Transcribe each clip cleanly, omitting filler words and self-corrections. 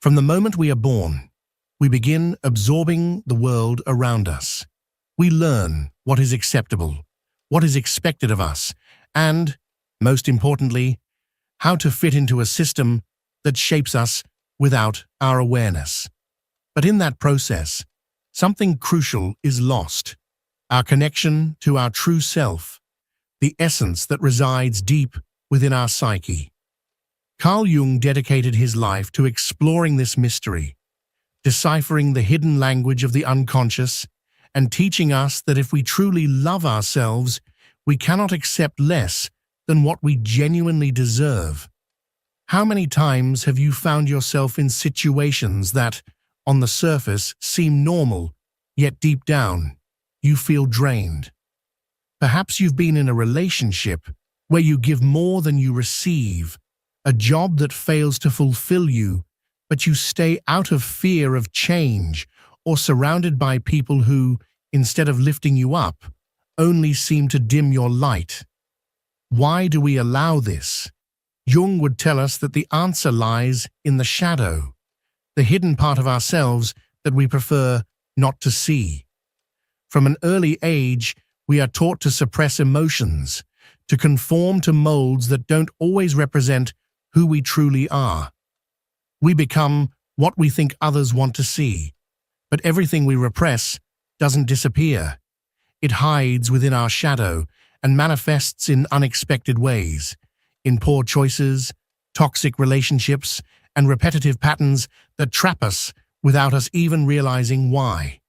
From the moment we are born, we begin absorbing the world around us. We learn what is acceptable, what is expected of us, and, most importantly, how to fit into a system that shapes us without our awareness. But in that process, something crucial is lost: our connection to our true self, the essence that resides deep within our psyche. Carl Jung dedicated his life to exploring this mystery, deciphering the hidden language of the unconscious, and teaching us that if we truly love ourselves, we cannot accept less than what we genuinely deserve. How many times have you found yourself in situations that, on the surface, seem normal, yet deep down, you feel drained? Perhaps you've been in a relationship where you give more than you receive, a job that fails to fulfill you, but you stay out of fear of change, or surrounded by people who, instead of lifting you up, only seem to dim your light. Why do we allow this? Jung would tell us that the answer lies in the shadow, the hidden part of ourselves that we prefer not to see. From an early age, we are taught to suppress emotions, to conform to molds that don't always represent who we truly are. We become what we think others want to see, but everything we repress doesn't disappear. It hides within our shadow and manifests in unexpected ways, in poor choices, toxic relationships, and repetitive patterns that trap us without us even realizing why.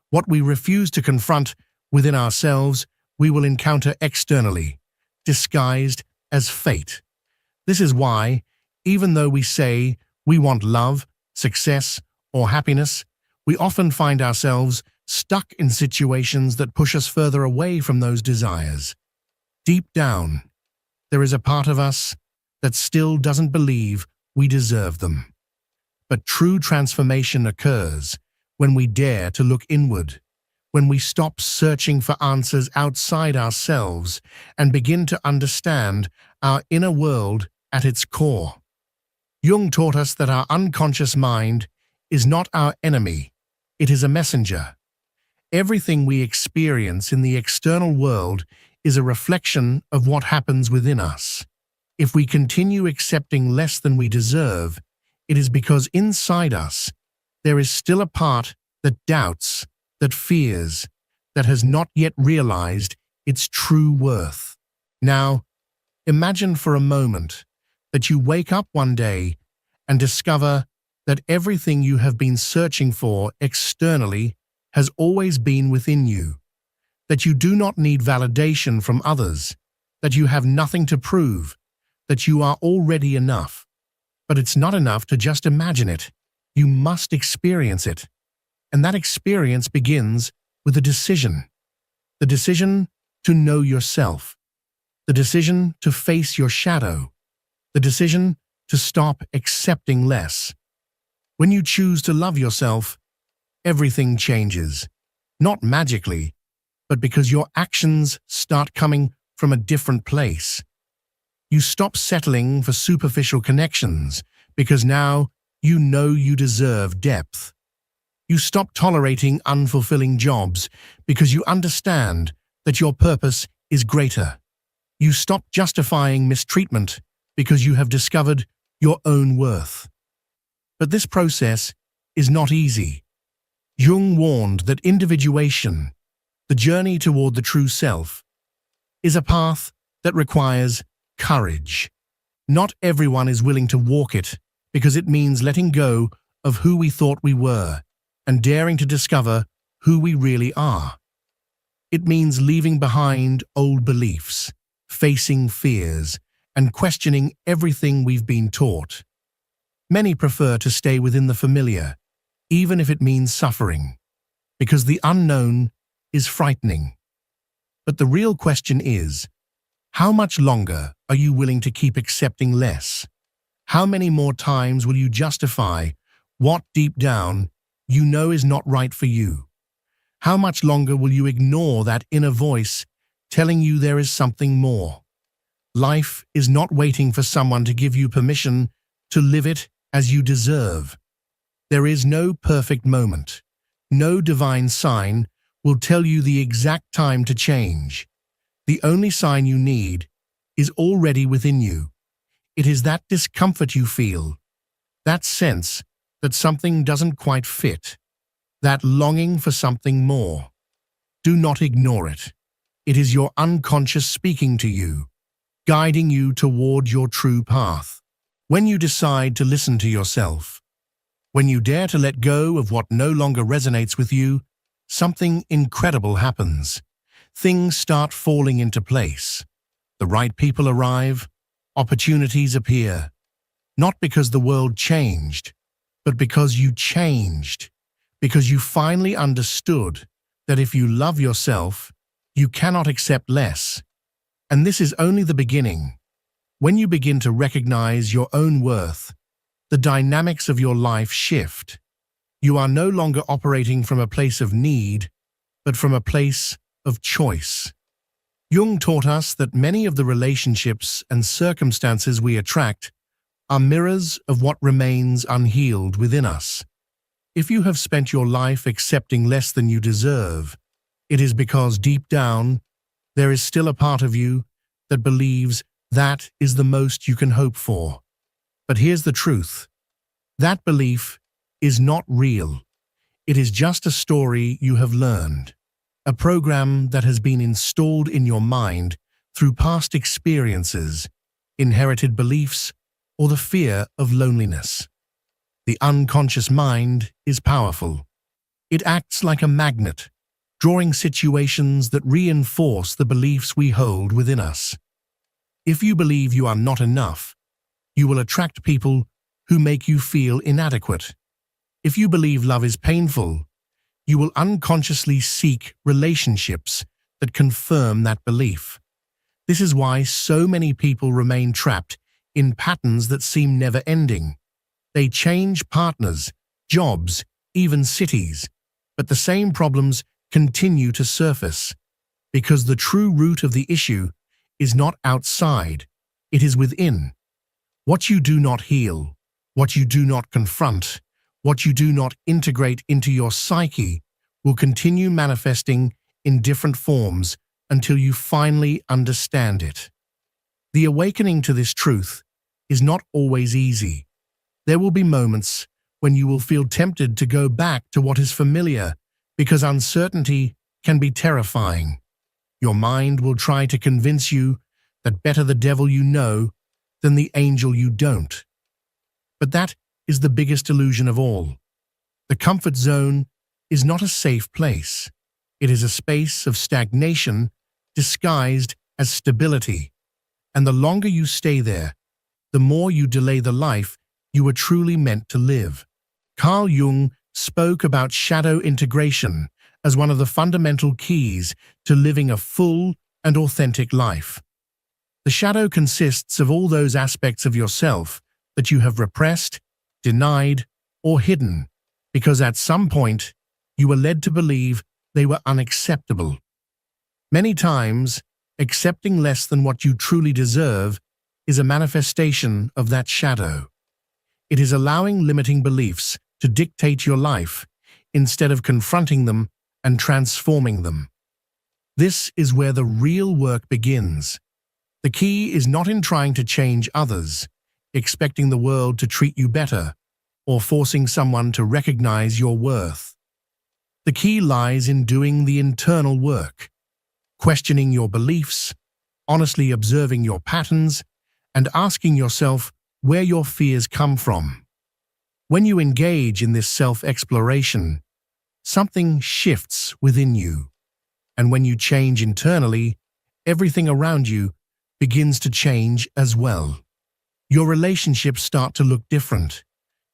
What we refuse to confront within ourselves, we will encounter externally, disguised as fate. This is why, even though we say we want love, success, or happiness, we often find ourselves stuck in situations that push us further away from those desires. Deep down, there is a part of us that still doesn't believe we deserve them. But true transformation occurs when we dare to look inward, when we stop searching for answers outside ourselves and begin to understand our inner world at its core. Jung taught us that our unconscious mind is not our enemy, it is a messenger. Everything we experience in the external world is a reflection of what happens within us. If we continue accepting less than we deserve, it is because inside us there is still a part that doubts, that fears, that has not yet realized its true worth. Now, imagine for a moment that you wake up one day and discover that everything you have been searching for externally has always been within you, that you do not need validation from others, that you have nothing to prove, that you are already enough. But it's not enough to just imagine it. You must experience it. And that experience begins with a decision. The decision to know yourself. The decision to face your shadow. The decision to stop accepting less. When you choose to love yourself, everything changes. Not magically, but because your actions start coming from a different place. You stop settling for superficial connections because now you know you deserve depth. You stop tolerating unfulfilling jobs because you understand that your purpose is greater. You stop justifying mistreatment because you have discovered your own worth. But this process is not easy. Jung warned that individuation, the journey toward the true self, is a path that requires courage. Not everyone is willing to walk it because it means letting go of who we thought we were and daring to discover who we really are. It means leaving behind old beliefs, facing fears, and questioning everything we've been taught. Many prefer to stay within the familiar, even if it means suffering, because the unknown is frightening. But the real question is, how much longer are you willing to keep accepting less? How many more times will you justify what deep down you know is not right for you? How much longer will you ignore that inner voice telling you there is something more? Life is not waiting for someone to give you permission to live it as you deserve. There is no perfect moment. No divine sign will tell you the exact time to change. The only sign you need is already within you. It is that discomfort you feel, that sense that something doesn't quite fit, that longing for something more. Do not ignore it. It is your unconscious speaking to you, guiding you toward your true path. When you decide to listen to yourself, when you dare to let go of what no longer resonates with you, something incredible happens. Things start falling into place. The right people arrive, opportunities appear. Not because the world changed, but because you changed. Because you finally understood that if you love yourself, you cannot accept less. And this is only the beginning. When you begin to recognize your own worth, the dynamics of your life shift. You are no longer operating from a place of need, but from a place of choice. Jung taught us that many of the relationships and circumstances we attract are mirrors of what remains unhealed within us. If you have spent your life accepting less than you deserve, it is because deep down, there is still a part of you that believes that is the most you can hope for. But here's the truth. That belief is not real. It is just a story you have learned, a program that has been installed in your mind through past experiences, inherited beliefs, or the fear of loneliness. The unconscious mind is powerful. It acts like a magnet, drawing situations that reinforce the beliefs we hold within us. If you believe you are not enough, you will attract people who make you feel inadequate. If you believe love is painful, you will unconsciously seek relationships that confirm that belief. This is why so many people remain trapped in patterns that seem never-ending. They change partners, jobs, even cities, but the same problems continue to surface, because the true root of the issue is not outside, it is within. What you do not heal, what you do not confront, what you do not integrate into your psyche will continue manifesting in different forms until you finally understand it. The awakening to this truth is not always easy. There will be moments when you will feel tempted to go back to what is familiar because uncertainty can be terrifying. Your mind will try to convince you that better the devil you know than the angel you don't. But that is the biggest illusion of all. The comfort zone is not a safe place. It is a space of stagnation disguised as stability. And the longer you stay there, the more you delay the life you were truly meant to live. Carl Jung spoke about shadow integration as one of the fundamental keys to living a full and authentic life. The shadow consists of all those aspects of yourself that you have repressed, denied, or hidden, because at some point you were led to believe they were unacceptable. Many times, accepting less than what you truly deserve is a manifestation of that shadow. It is allowing limiting beliefs to dictate your life instead of confronting them and transforming them. This is where the real work begins. The key is not in trying to change others, expecting the world to treat you better, or forcing someone to recognize your worth. The key lies in doing the internal work, questioning your beliefs, honestly observing your patterns, and asking yourself where your fears come from. When you engage in this self-exploration, something shifts within you. And when you change internally, everything around you begins to change as well. Your relationships start to look different.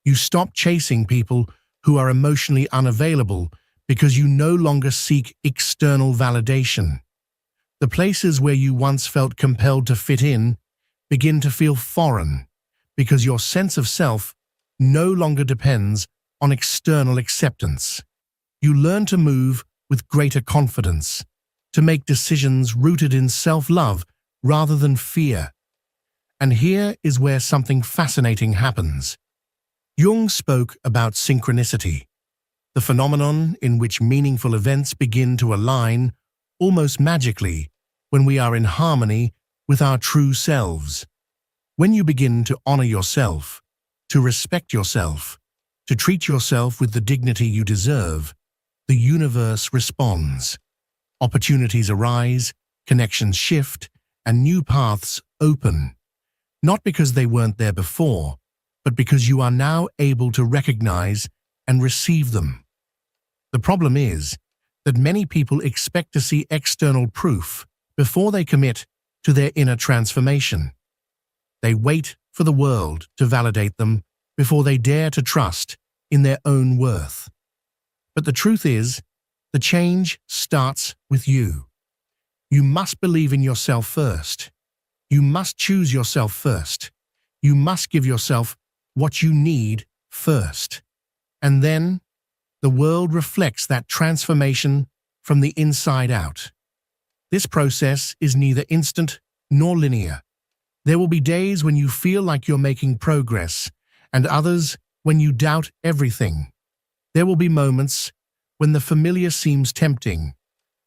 You stop chasing people who are emotionally unavailable because you no longer seek external validation. The places where you once felt compelled to fit in begin to feel foreign because your sense of self no longer depends on external acceptance. You learn to move with greater confidence, to make decisions rooted in self-love rather than fear. And here is where something fascinating happens. Jung spoke about synchronicity, the phenomenon in which meaningful events begin to align almost magically when we are in harmony with our true selves. When you begin to honor yourself, to respect yourself, to treat yourself with the dignity you deserve, the universe responds. Opportunities arise, connections shift, and new paths open. Not because they weren't there before, but because you are now able to recognize and receive them. The problem is that many people expect to see external proof before they commit to their inner transformation. They wait for the world to validate them before they dare to trust in their own worth. But the truth is, the change starts with you. You must believe in yourself first. You must choose yourself first. You must give yourself what you need first. And then, the world reflects that transformation from the inside out. This process is neither instant nor linear. There will be days when you feel like you're making progress, and others when you doubt everything. There will be moments when the familiar seems tempting,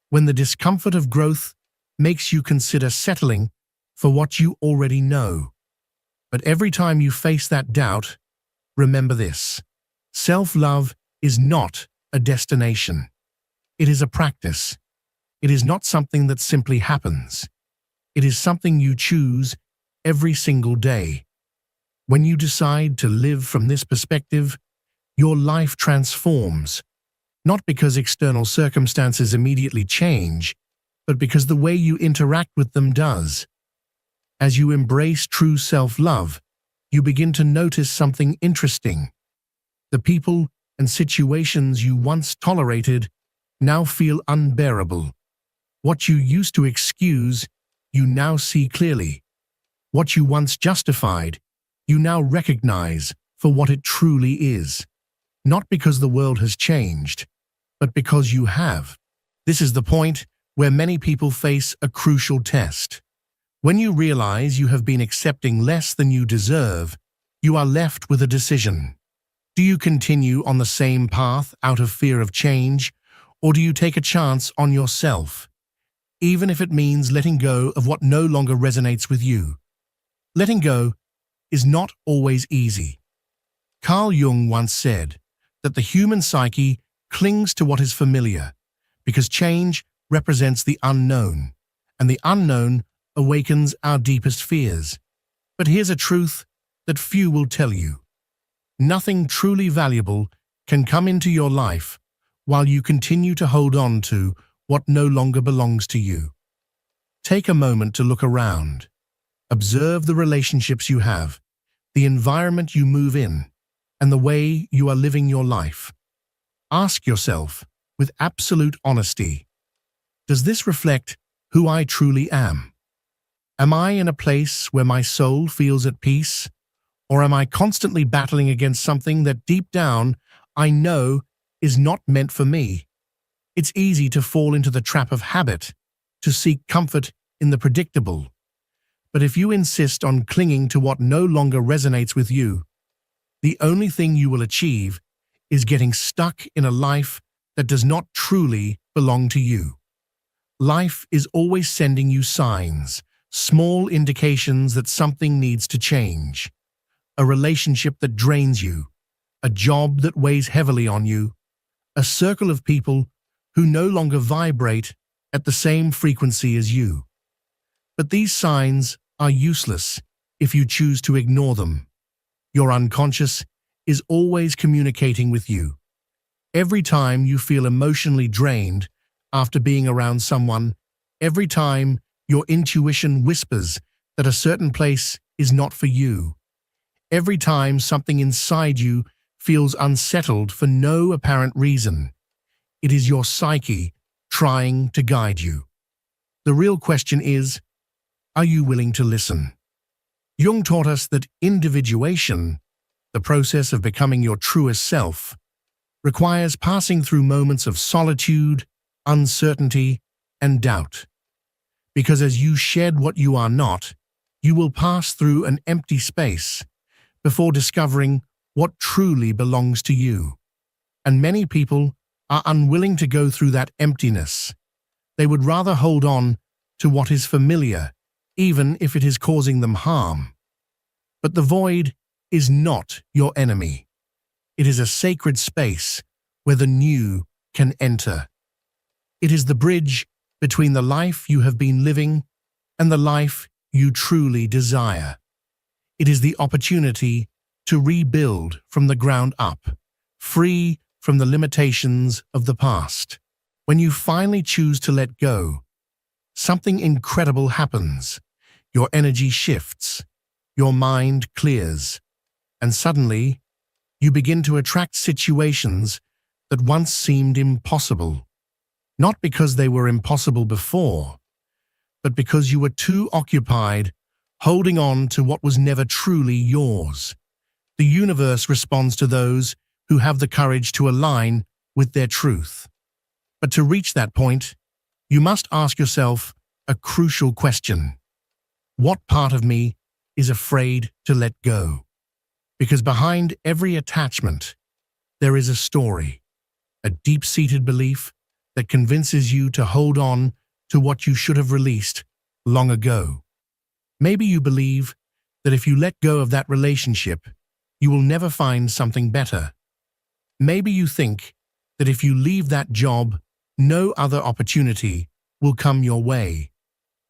when the discomfort of growth makes you consider settling for what you already know. But every time you face that doubt, remember this: self-love is not a destination. It is a practice. It is not something that simply happens. It is something you choose every single day. When you decide to live from this perspective, your life transforms, not because external circumstances immediately change, but because the way you interact with them does. As you embrace true self-love, you begin to notice something interesting. The people and situations you once tolerated now feel unbearable. What you used to excuse, you now see clearly. What you once justified, you now recognize for what it truly is. Not because the world has changed, but because you have. This is the point where many people face a crucial test. When you realize you have been accepting less than you deserve, you are left with a decision. Do you continue on the same path out of fear of change, or do you take a chance on yourself, even if it means letting go of what no longer resonates with you? Letting go is not always easy. Carl Jung once said that the human psyche clings to what is familiar, because change represents the unknown, and the unknown awakens our deepest fears. But here's a truth that few will tell you. Nothing truly valuable can come into your life while you continue to hold on to what no longer belongs to you. Take a moment to look around. Observe the relationships you have, the environment you move in, and the way you are living your life. Ask yourself, with absolute honesty, does this reflect who I truly am? Am I in a place where my soul feels at peace? Or am I constantly battling against something that deep down I know is not meant for me? It's easy to fall into the trap of habit, to seek comfort in the predictable. But if you insist on clinging to what no longer resonates with you, the only thing you will achieve is getting stuck in a life that does not truly belong to you. Life is always sending you signs, small indications that something needs to change. A relationship that drains you, a job that weighs heavily on you, a circle of people who no longer vibrate at the same frequency as you. But these signs are useless if you choose to ignore them. Your unconscious is always communicating with you. Every time you feel emotionally drained after being around someone, every time your intuition whispers that a certain place is not for you, every time something inside you feels unsettled for no apparent reason, it is your psyche trying to guide you. The real question is, are you willing to listen? Jung taught us that individuation, the process of becoming your truest self, requires passing through moments of solitude, uncertainty, and doubt. Because as you shed what you are not, you will pass through an empty space before discovering what truly belongs to you. And many people are unwilling to go through that emptiness. They would rather hold on to what is familiar, even if it is causing them harm. But the void is not your enemy. It is a sacred space where the new can enter. It is the bridge between the life you have been living and the life you truly desire. It is the opportunity to rebuild from the ground up, free from the limitations of the past. When you finally choose to let go, something incredible happens. Your energy shifts, your mind clears, and suddenly you begin to attract situations that once seemed impossible. Not because they were impossible before, but because you were too occupied holding on to what was never truly yours. The universe responds to those who have the courage to align with their truth. But to reach that point, you must ask yourself a crucial question. What part of me is afraid to let go? Because behind every attachment, there is a story, a deep-seated belief that convinces you to hold on to what you should have released long ago. Maybe you believe that if you let go of that relationship, you will never find something better. Maybe you think that if you leave that job, no other opportunity will come your way.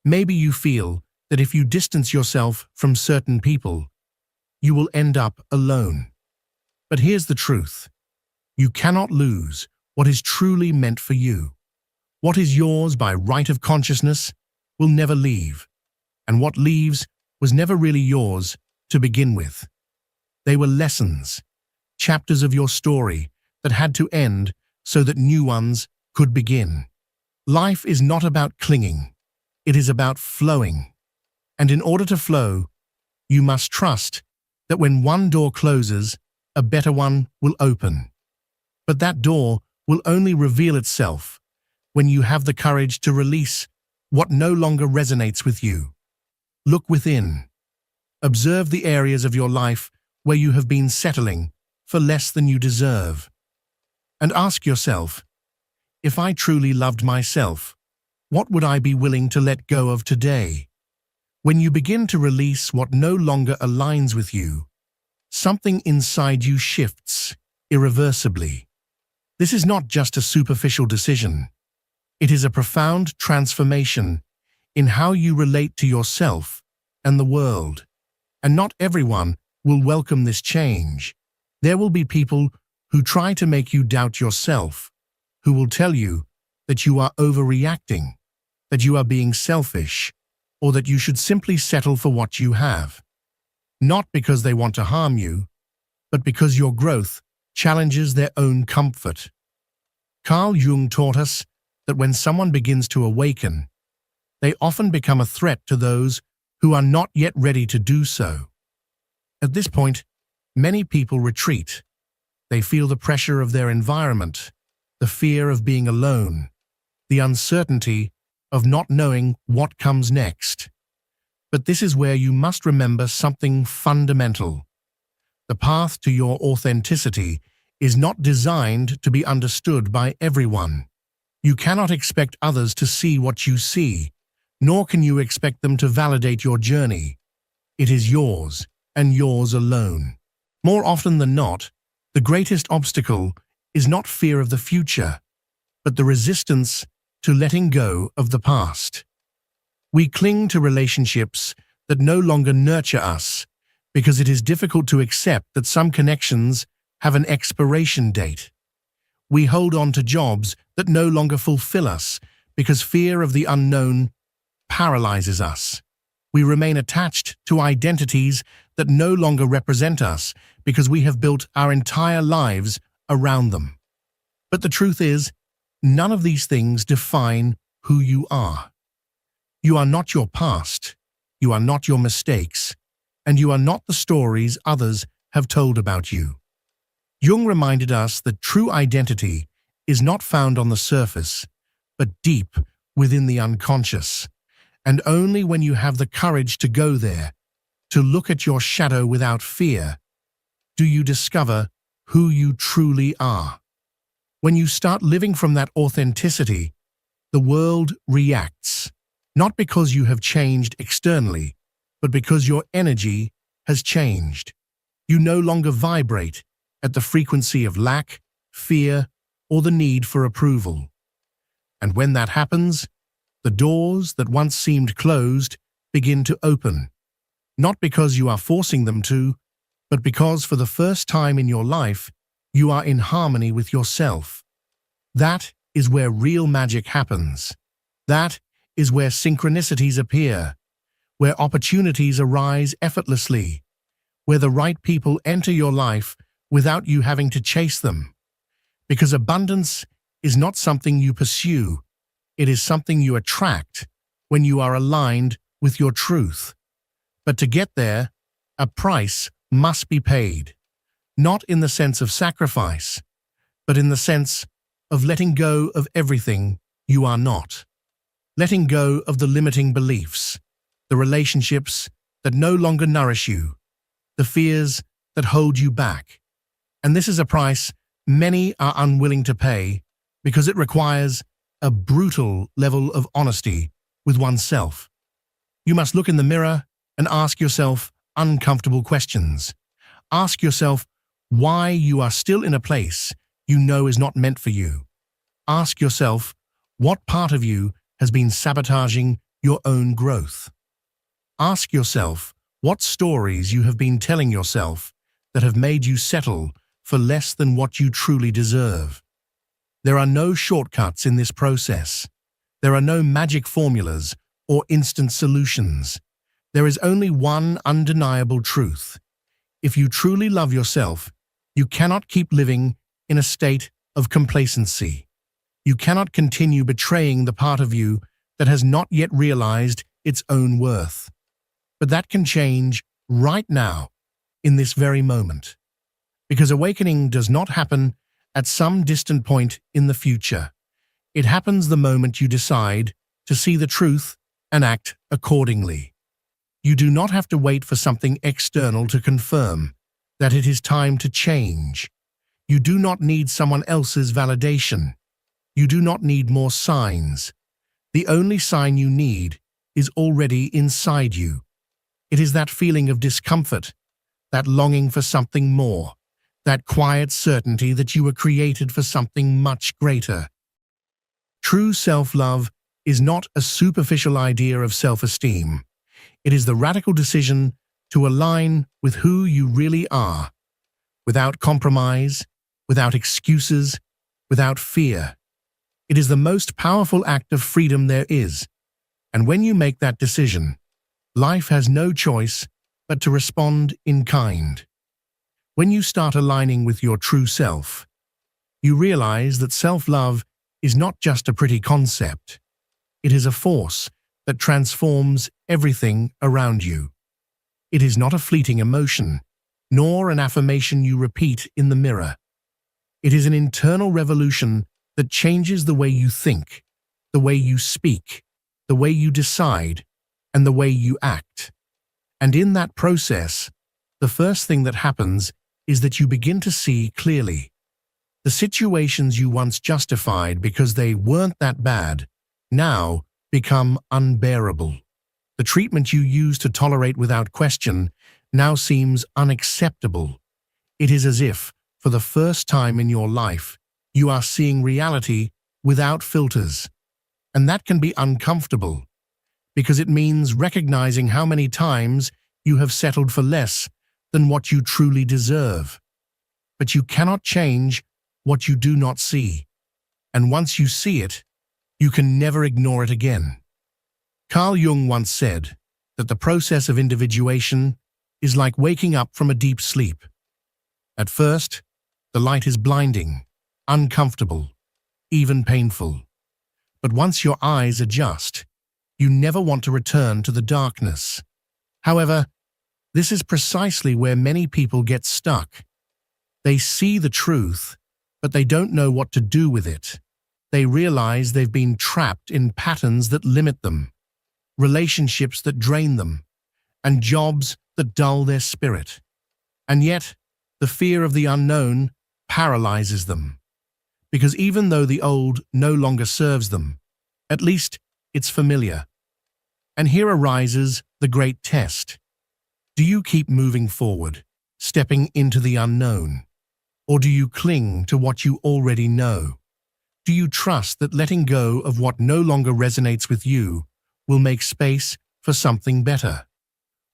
Maybe you feel that if you distance yourself from certain people, you will end up alone. But here's the truth. You cannot lose what is truly meant for you. What is yours by right of consciousness will never leave, and what leaves was never really yours to begin with. They were lessons, chapters of your story that had to end so that new ones could begin. Life is not about clinging, it is about flowing. And in order to flow, you must trust that when one door closes, a better one will open. But that door will only reveal itself when you have the courage to release what no longer resonates with you. Look within. Observe the areas of your life where you have been settling for less than you deserve. And ask yourself, if I truly loved myself, what would I be willing to let go of today? When you begin to release what no longer aligns with you, something inside you shifts irreversibly. This is not just a superficial decision. It is a profound transformation in how you relate to yourself and the world. And not everyone will welcome this change. There will be people who try to make you doubt yourself, who will tell you that you are overreacting, that you are being selfish, or that you should simply settle for what you have. Not because they want to harm you, but because your growth challenges their own comfort. Carl Jung taught us that when someone begins to awaken, they often become a threat to those who are not yet ready to do so. At this point, many people retreat. They feel the pressure of their environment, the fear of being alone, the uncertainty of not knowing what comes next. But this is where you must remember something fundamental. The path to your authenticity is not designed to be understood by everyone. You cannot expect others to see what you see, nor can you expect them to validate your journey. It is yours, and yours alone. More often than not, the greatest obstacle is not fear of the future, but the resistance to letting go of the past. We cling to relationships that no longer nurture us because it is difficult to accept that some connections have an expiration date. We hold on to jobs that no longer fulfill us because fear of the unknown paralyzes us. We remain attached to identities that no longer represent us because we have built our entire lives around them. But the truth is, none of these things define who you are. You are not your past, you are not your mistakes, and you are not the stories others have told about you. Jung reminded us that true identity is not found on the surface, but deep within the unconscious. And only when you have the courage to go there, to look at your shadow without fear, do you discover who you truly are. When you start living from that authenticity, the world reacts, not because you have changed externally, but because your energy has changed. You no longer vibrate at the frequency of lack, fear, or the need for approval. And when that happens, the doors that once seemed closed begin to open, not because you are forcing them to, but because for the first time in your life, you are in harmony with yourself. That is where real magic happens. That is where synchronicities appear, where opportunities arise effortlessly, where the right people enter your life without you having to chase them. Because abundance is not something you pursue, it is something you attract when you are aligned with your truth. But to get there, a price must be paid, not in the sense of sacrifice, but in the sense of letting go of everything you are not. Letting go of the limiting beliefs, the relationships that no longer nourish you, the fears that hold you back. And this is a price many are unwilling to pay because it requires a brutal level of honesty with oneself. You must look in the mirror and ask yourself uncomfortable questions. Ask yourself why you are still in a place you know is not meant for you. Ask yourself what part of you has been sabotaging your own growth. Ask yourself what stories you have been telling yourself that have made you settle for less than what you truly deserve. There are no shortcuts in this process. There are no magic formulas or instant solutions. There is only one undeniable truth. If you truly love yourself, you cannot keep living in a state of complacency. You cannot continue betraying the part of you that has not yet realized its own worth. But that can change right now, in this very moment. Because awakening does not happen at some distant point in the future. It happens the moment you decide to see the truth and act accordingly. You do not have to wait for something external to confirm that it is time to change. You do not need someone else's validation. You do not need more signs. The only sign you need is already inside you. It is that feeling of discomfort, that longing for something more, that quiet certainty that you were created for something much greater. True self-love is not a superficial idea of self-esteem. It is the radical decision to align with who you really are, without compromise, without excuses, without fear. It is the most powerful act of freedom there is, and when you make that decision, life has no choice but to respond in kind. When you start aligning with your true self, you realize that self-love is not just a pretty concept. It is a force that transforms everything around you. It is not a fleeting emotion, nor an affirmation you repeat in the mirror. It is an internal revolution that changes the way you think, the way you speak, the way you decide, and the way you act. And in that process, the first thing that happens is that you begin to see clearly. The situations you once justified because they weren't that bad now become unbearable. The treatment you used to tolerate without question now seems unacceptable. It is as if, for the first time in your life, you are seeing reality without filters. And that can be uncomfortable, because it means recognizing how many times you have settled for less than what you truly deserve. But you cannot change what you do not see. And once you see it, you can never ignore it again. Carl Jung once said that the process of individuation is like waking up from a deep sleep. At first, the light is blinding, uncomfortable, even painful. But once your eyes adjust, you never want to return to the darkness. However, this is precisely where many people get stuck. They see the truth, but they don't know what to do with it. They realize they've been trapped in patterns that limit them, relationships that drain them, and jobs that dull their spirit. And yet, The fear of the unknown paralyzes them, because even though the old no longer serves them, at least it's familiar. And here arises the great test. Do you keep moving forward, stepping into the unknown? Or do you cling to what you already know? Do you trust that letting go of what no longer resonates with you will make space for something better?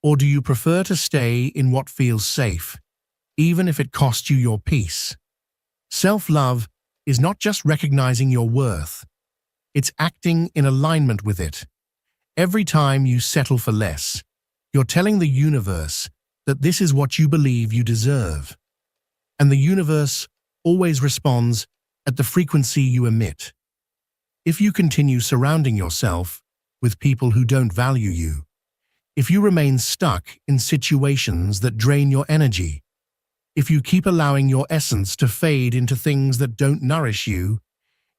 Or do you prefer to stay in what feels safe, even if it costs you your peace? Self-love is not just recognizing your worth, it's acting in alignment with it. Every time you settle for less, you're telling the universe that this is what you believe you deserve. And the universe always responds at the frequency you emit. If you continue surrounding yourself with people who don't value you, if you remain stuck in situations that drain your energy, if you keep allowing your essence to fade into things that don't nourish you,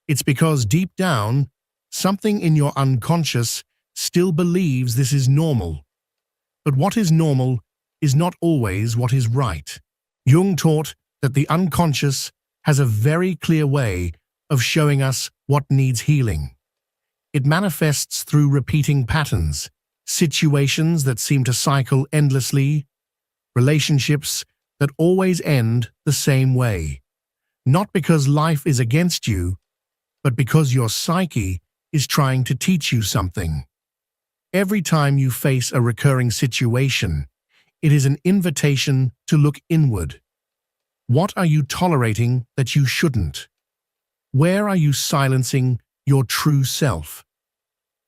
it's because deep down, something in your unconscious still believes this is normal. But what is normal is not always what is right. Jung taught that the unconscious has a very clear way of showing us what needs healing. It manifests through repeating patterns, situations that seem to cycle endlessly, relationships that always end the same way. Not because life is against you, but because your psyche is trying to teach you something. Every time you face a recurring situation, it is an invitation to look inward. What are you tolerating that you shouldn't? Where are you silencing your true self?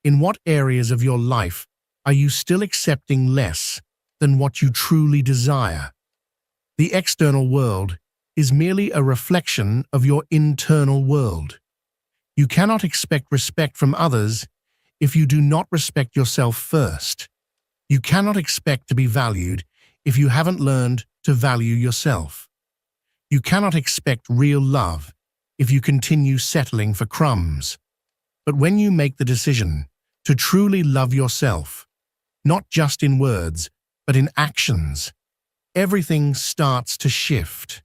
In what areas of your life are you still accepting less than what you truly desire? The external world is merely a reflection of your internal world. You cannot expect respect from others if you do not respect yourself first. You cannot expect to be valued if you haven't learned to value yourself. You cannot expect real love if you continue settling for crumbs. But when you make the decision to truly love yourself, not just in words, but in actions, everything starts to shift.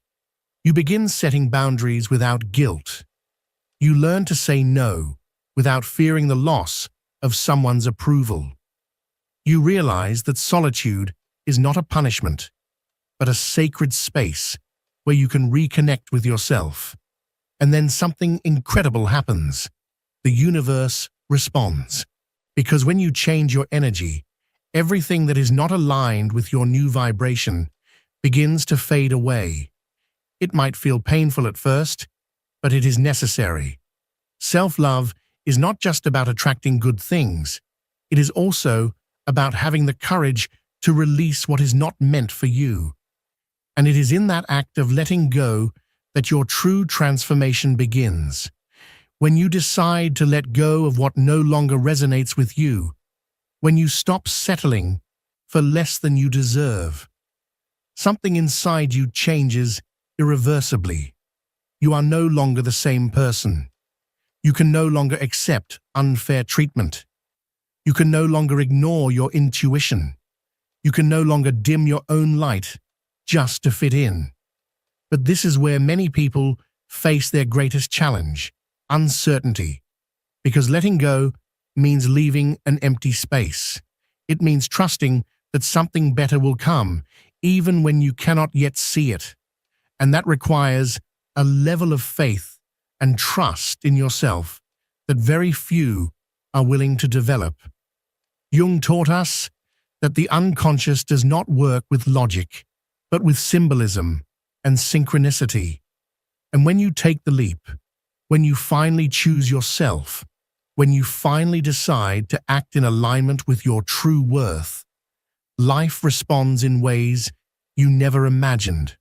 You begin setting boundaries without guilt. You learn to say no without fearing the loss of someone's approval. You realize that solitude is not a punishment, but a sacred space where you can reconnect with yourself. And then something incredible happens. The universe responds. Because when you change your energy, everything that is not aligned with your new vibration begins to fade away. It might feel painful at first, but it is necessary. Self-love is not just about attracting good things. It is also about having the courage to release what is not meant for you. And it is in that act of letting go that your true transformation begins. When you decide to let go of what no longer resonates with you, when you stop settling for less than you deserve, something inside you changes irreversibly. You are no longer the same person. You can no longer accept unfair treatment. You can no longer ignore your intuition. You can no longer dim your own light just to fit in. But this is where many people face their greatest challenge, uncertainty. Because letting go means leaving an empty space. It means trusting that something better will come, even when you cannot yet see it. And that requires a level of faith and trust in yourself that very few are willing to develop. Jung taught us that the unconscious does not work with logic, but with symbolism and synchronicity. And when you take the leap, when you finally choose yourself, when you finally decide to act in alignment with your true worth, life responds in ways you never imagined.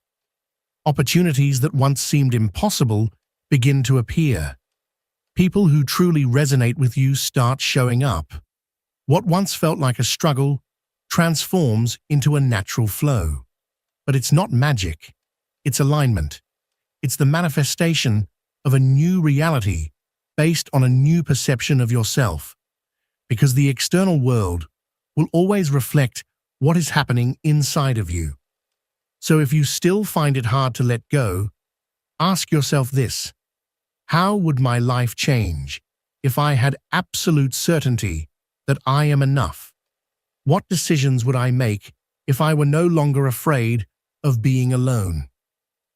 Opportunities that once seemed impossible begin to appear. People who truly resonate with you start showing up. What once felt like a struggle transforms into a natural flow. But it's not magic, it's alignment. It's the manifestation of a new reality based on a new perception of yourself. Because the external world will always reflect what is happening inside of you. So if you still find it hard to let go, ask yourself this: how would my life change if I had absolute certainty that I am enough? What decisions would I make if I were no longer afraid of being alone?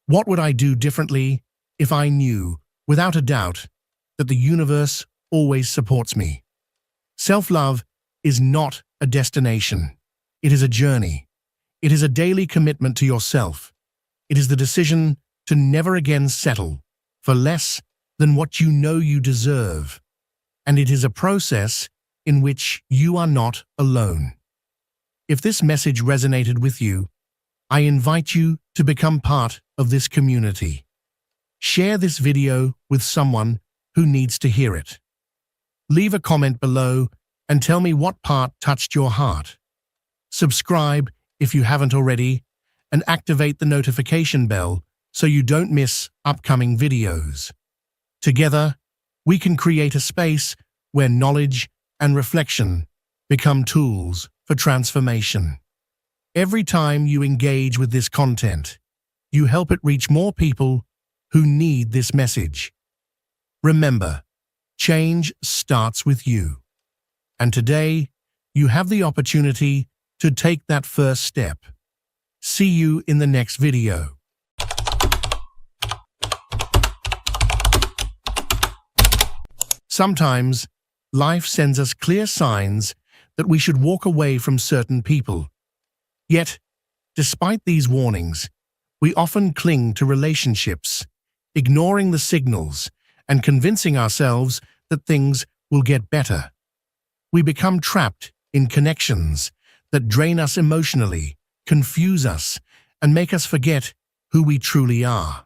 What would I do differently if I knew, without a doubt, that the universe always supports me? Self-love is not a destination. It is a journey. It is a daily commitment to yourself. It is the decision to never again settle for less than what you know you deserve. And it is a process in which you are not alone. If this message resonated with you, I invite you to become part of this community. Share this video with someone who needs to hear it. Leave a comment below and tell me what part touched your heart. Subscribe if you haven't already, and activate the notification bell so you don't miss upcoming videos. Together, we can create a space where knowledge and reflection become tools for transformation. Every time you engage with this content, you help it reach more people who need this message. Remember, change starts with you. And today, you have the opportunity to take that first step. See you in the next video. Sometimes, life sends us clear signs that we should walk away from certain people. Yet, despite these warnings, we often cling to relationships, ignoring the signals and convincing ourselves that things will get better. We become trapped in connections that drain us emotionally, confuse us, and make us forget who we truly are.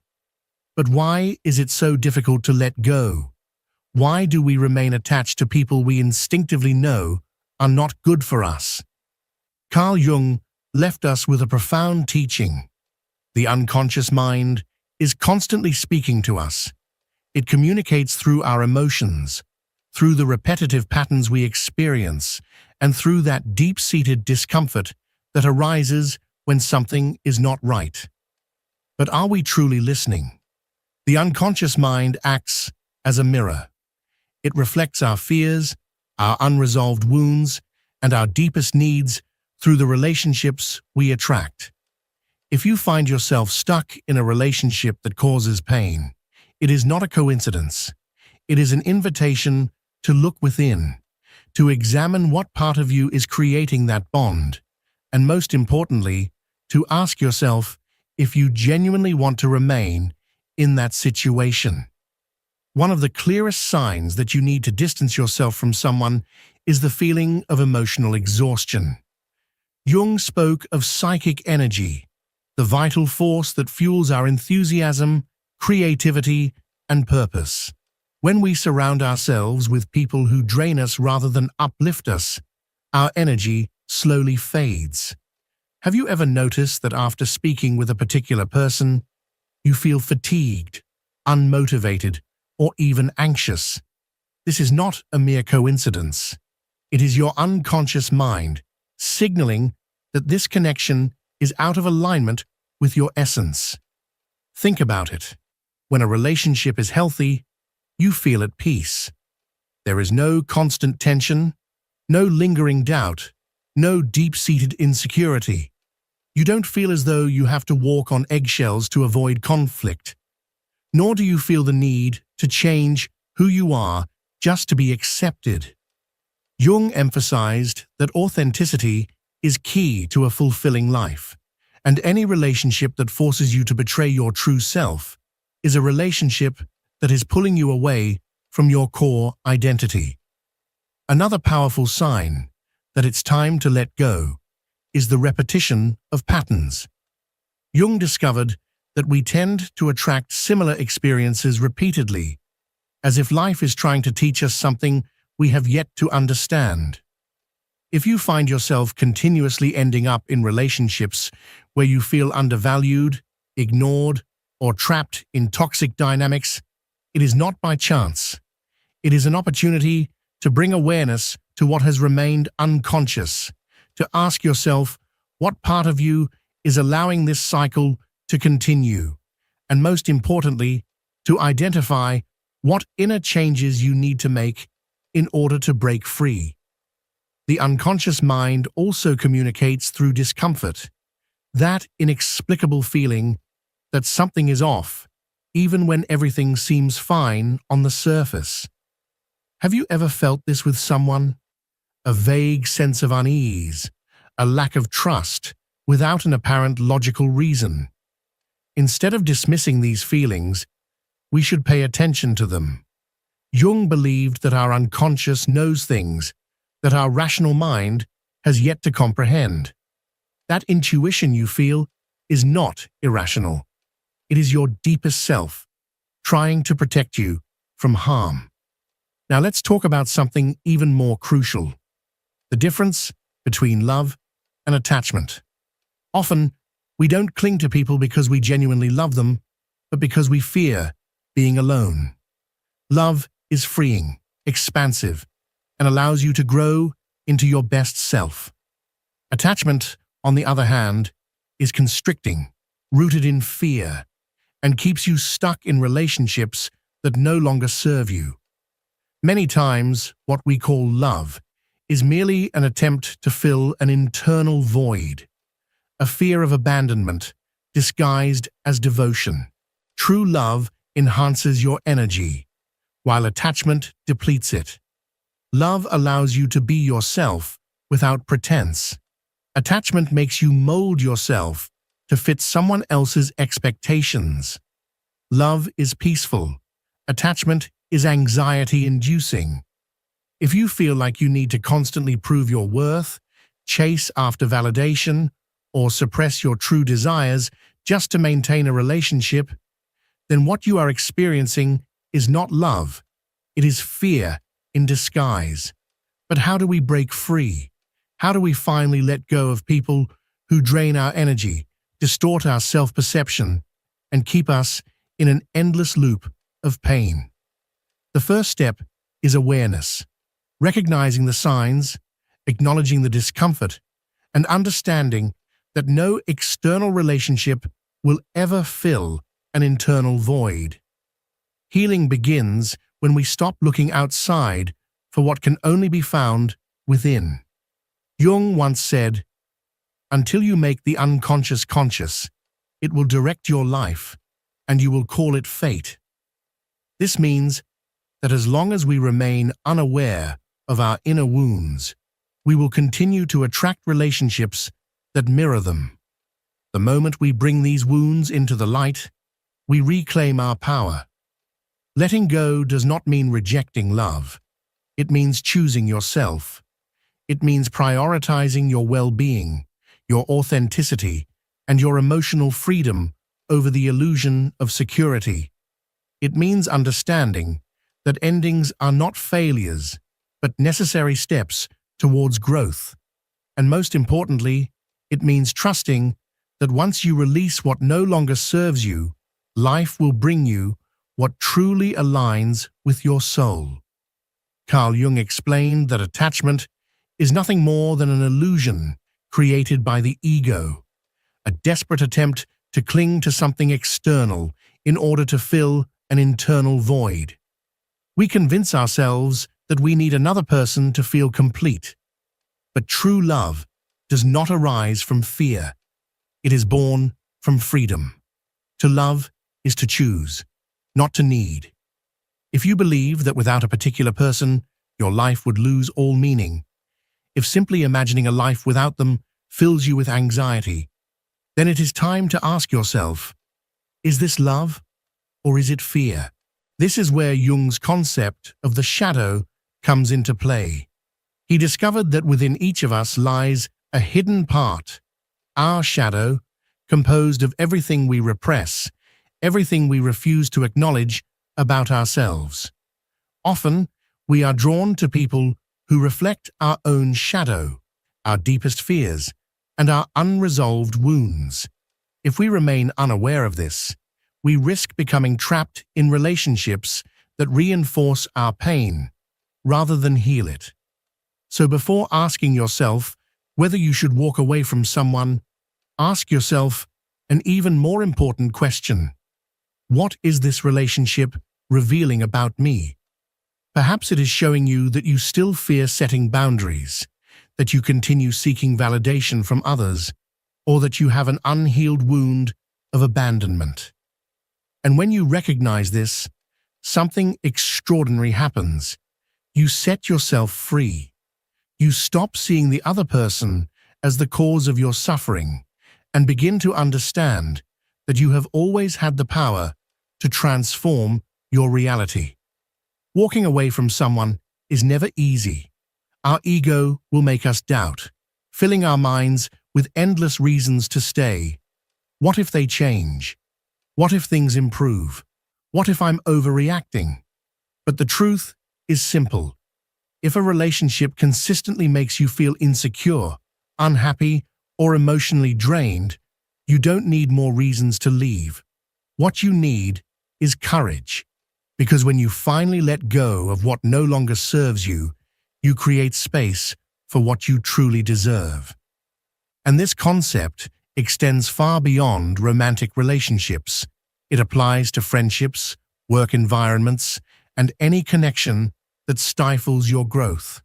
But why is it so difficult to let go? Why do we remain attached to people we instinctively know are not good for us? Carl Jung left us with a profound teaching. The unconscious mind is constantly speaking to us. It communicates through our emotions, through the repetitive patterns we experience, and through that deep-seated discomfort that arises when something is not right. But are we truly listening? The unconscious mind acts as a mirror. It reflects our fears, our unresolved wounds, and our deepest needs through the relationships we attract. If you find yourself stuck in a relationship that causes pain, it is not a coincidence. It is an invitation to look within, to examine what part of you is creating that bond, and most importantly, to ask yourself if you genuinely want to remain in that situation. One of the clearest signs that you need to distance yourself from someone is the feeling of emotional exhaustion. Jung spoke of psychic energy, the vital force that fuels our enthusiasm, creativity, and purpose. When we surround ourselves with people who drain us rather than uplift us, our energy slowly fades. Have you ever noticed that after speaking with a particular person, you feel fatigued, unmotivated, or even anxious? This is not a mere coincidence. It is your unconscious mind signaling that this connection is out of alignment with your essence. Think about it. When a relationship is healthy, you feel at peace. There is no constant tension, no lingering doubt, no deep-seated insecurity. You don't feel as though you have to walk on eggshells to avoid conflict, nor do you feel the need to change who you are just to be accepted. Jung emphasized that authenticity is key to a fulfilling life, and any relationship that forces you to betray your true self is a relationship that is pulling you away from your core identity. Another powerful sign that it's time to let go is the repetition of patterns. Jung discovered that we tend to attract similar experiences repeatedly, as if life is trying to teach us something we have yet to understand. If you find yourself continuously ending up in relationships where you feel undervalued, ignored, or trapped in toxic dynamics, it is not by chance. It is an opportunity to bring awareness to what has remained unconscious, to ask yourself what part of you is allowing this cycle to continue, and most importantly, to identify what inner changes you need to make in order to break free. The unconscious mind also communicates through discomfort, that inexplicable feeling that something is off, even when everything seems fine on the surface. Have you ever felt this with someone? A vague sense of unease, a lack of trust, without an apparent logical reason. Instead of dismissing these feelings, we should pay attention to them. Jung believed that our unconscious knows things that our rational mind has yet to comprehend. That intuition you feel is not irrational. It is your deepest self, trying to protect you from harm. Now let's talk about something even more crucial: the difference between love and attachment. Often, we don't cling to people because we genuinely love them, but because we fear being alone. Love is freeing, expansive, and allows you to grow into your best self. Attachment, on the other hand, is constricting, rooted in fear, and keeps you stuck in relationships that no longer serve you. Many times, what we call love is merely an attempt to fill an internal void, a fear of abandonment disguised as devotion. True love enhances your energy, while attachment depletes it. Love allows you to be yourself without pretense. Attachment makes you mold yourself to fit someone else's expectations. Love is peaceful. Attachment is anxiety-inducing. If you feel like you need to constantly prove your worth, chase after validation, or suppress your true desires just to maintain a relationship, then what you are experiencing is not love. It is fear in disguise. But how do we break free? How do we finally let go of people who drain our energy, distort our self-perception, and keep us in an endless loop of pain? The first step is awareness, recognizing the signs, acknowledging the discomfort, and understanding that no external relationship will ever fill an internal void. Healing begins when we stop looking outside for what can only be found within. Jung once said, "Until you make the unconscious conscious, it will direct your life, and you will call it fate." This means that as long as we remain unaware of our inner wounds, we will continue to attract relationships that mirror them. The moment we bring these wounds into the light, we reclaim our power. Letting go does not mean rejecting love. It means choosing yourself. It means prioritizing your well-being, your authenticity, and your emotional freedom over the illusion of security. It means understanding that endings are not failures, but necessary steps towards growth. And most importantly, it means trusting that once you release what no longer serves you, life will bring you what truly aligns with your soul. Carl Jung explained that attachment is nothing more than an illusion created by the ego, a desperate attempt to cling to something external in order to fill an internal void. We convince ourselves that we need another person to feel complete. But true love does not arise from fear. It is born from freedom. To love is to choose, not to need. If you believe that without a particular person, your life would lose all meaning, if simply imagining a life without them fills you with anxiety, then it is time to ask yourself, is this love or is it fear? This is where Jung's concept of the shadow comes into play. He discovered that within each of us lies a hidden part, our shadow, composed of everything we repress, everything we refuse to acknowledge about ourselves. Often, we are drawn to people who reflect our own shadow, our deepest fears, and our unresolved wounds. If we remain unaware of this, we risk becoming trapped in relationships that reinforce our pain rather than heal it. So before asking yourself whether you should walk away from someone, ask yourself an even more important question. What is this relationship revealing about me? Perhaps it is showing you that you still fear setting boundaries, that you continue seeking validation from others, or that you have an unhealed wound of abandonment. And when you recognize this, something extraordinary happens. You set yourself free. You stop seeing the other person as the cause of your suffering and begin to understand that you have always had the power to transform your reality. Walking away from someone is never easy. Our ego will make us doubt, filling our minds with endless reasons to stay. What if they change? What if things improve? What if I'm overreacting? But the truth is simple. If a relationship consistently makes you feel insecure, unhappy, or emotionally drained, you don't need more reasons to leave. What you need is courage. Because when you finally let go of what no longer serves you, you create space for what you truly deserve. And this concept extends far beyond romantic relationships. It applies to friendships, work environments, and any connection that stifles your growth.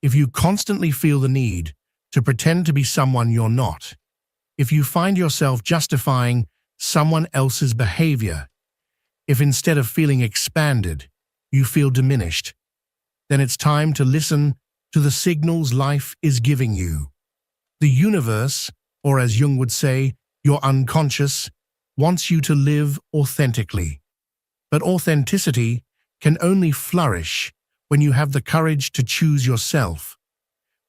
If you constantly feel the need to pretend to be someone you're not, if you find yourself justifying someone else's behavior, if instead of feeling expanded, you feel diminished, then it's time to listen to the signals life is giving you. The universe, or as Jung would say, your unconscious, wants you to live authentically. But authenticity can only flourish when you have the courage to choose yourself,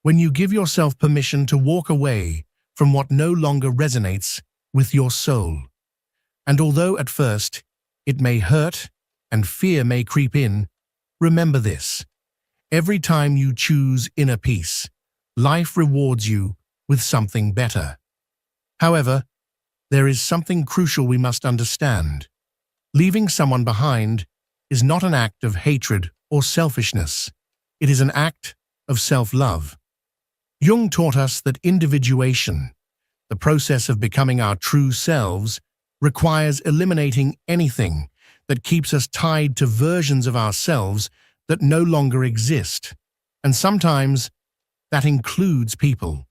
when you give yourself permission to walk away from what no longer resonates with your soul. And although at first it may hurt and fear may creep in, remember this. Every time you choose inner peace, life rewards you with something better. However, there is something crucial we must understand. Leaving someone behind is not an act of hatred or selfishness. It is an act of self-love. Jung taught us that individuation, the process of becoming our true selves, requires eliminating anything that keeps us tied to versions of ourselves that no longer exist. And sometimes that includes people.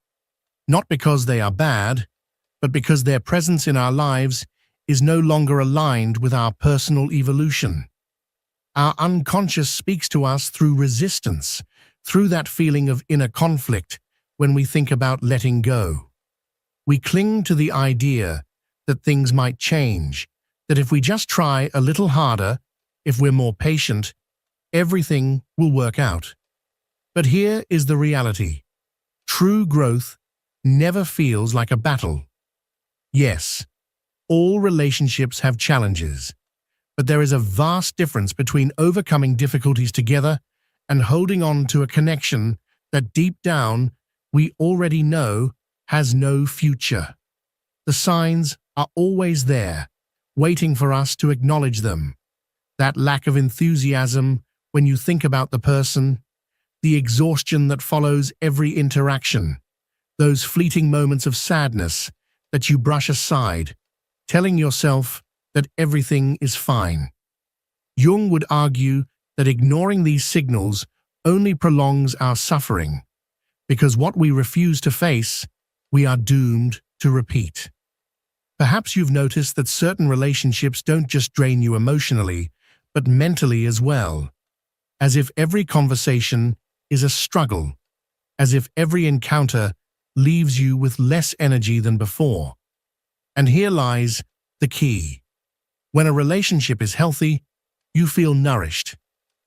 Not because they are bad, but because their presence in our lives is no longer aligned with our personal evolution. Our unconscious speaks to us through resistance, through that feeling of inner conflict when we think about letting go. We cling to the idea that things might change, that if we just try a little harder, if we're more patient, everything will work out. But here is the reality. True growth never feels like a battle. Yes, all relationships have challenges, but there is a vast difference between overcoming difficulties together and holding on to a connection that deep down we already know has no future. The signs are always there, waiting for us to acknowledge them. That lack of enthusiasm when you think about the person, the exhaustion that follows every interaction, those fleeting moments of sadness that you brush aside, telling yourself that everything is fine. Jung would argue that ignoring these signals only prolongs our suffering, because what we refuse to face, we are doomed to repeat. Perhaps you've noticed that certain relationships don't just drain you emotionally, but mentally as well. As if every conversation is a struggle, as if every encounter leaves you with less energy than before. And here lies the key. When a relationship is healthy, you feel nourished,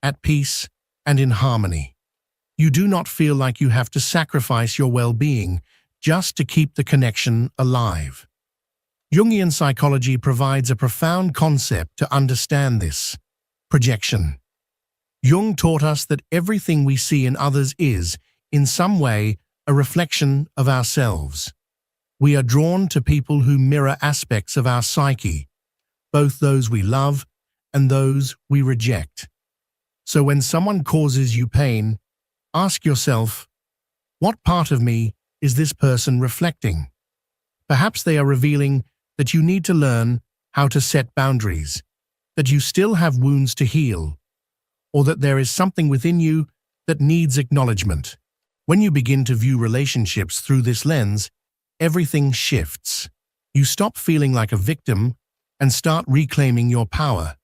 at peace, and in harmony. You do not feel like you have to sacrifice your well-being just to keep the connection alive. Jungian psychology provides a profound concept to understand this: projection. Jung taught us that everything we see in others is, in some way, a reflection of ourselves. We are drawn to people who mirror aspects of our psyche, both those we love and those we reject. So when someone causes you pain, ask yourself, what part of me is this person reflecting? Perhaps they are revealing that you need to learn how to set boundaries, that you still have wounds to heal, or that there is something within you that needs acknowledgement. When you begin to view relationships through this lens, everything shifts. You stop feeling like a victim and start reclaiming your power.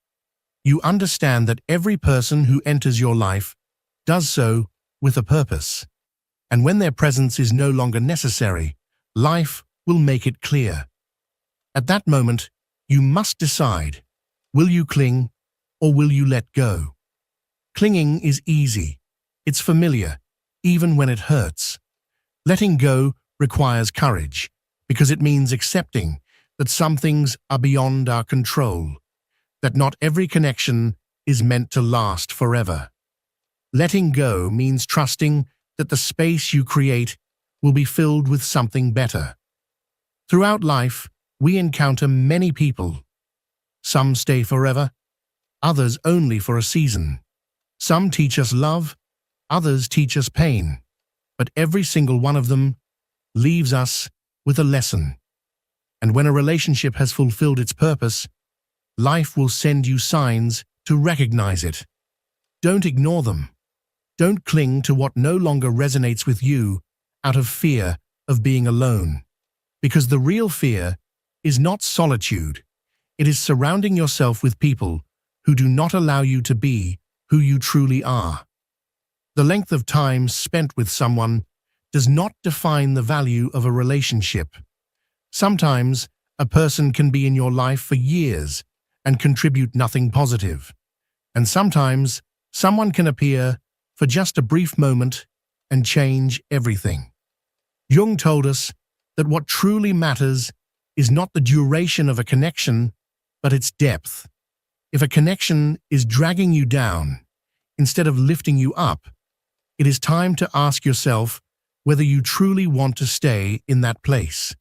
You understand that every person who enters your life does so with a purpose. And when their presence is no longer necessary, life will make it clear. At that moment, you must decide, will you cling or will you let go? Clinging is easy. It's familiar, even when it hurts. Letting go requires courage, because it means accepting that some things are beyond our control, that not every connection is meant to last forever. Letting go means trusting that the space you create will be filled with something better. Throughout life, we encounter many people. Some stay forever, others only for a season. Some teach us love, others teach us pain, but every single one of them leaves us with a lesson. And when a relationship has fulfilled its purpose, life will send you signs to recognize it. Don't ignore them. Don't cling to what no longer resonates with you out of fear of being alone. Because the real fear is not solitude. It is surrounding yourself with people who do not allow you to be who you truly are. The length of time spent with someone does not define the value of a relationship. Sometimes a person can be in your life for years and contribute nothing positive. And sometimes someone can appear for just a brief moment and change everything. Jung told us that what truly matters is not the duration of a connection, but its depth. If a connection is dragging you down instead of lifting you up, it is time to ask yourself whether you truly want to stay in that place.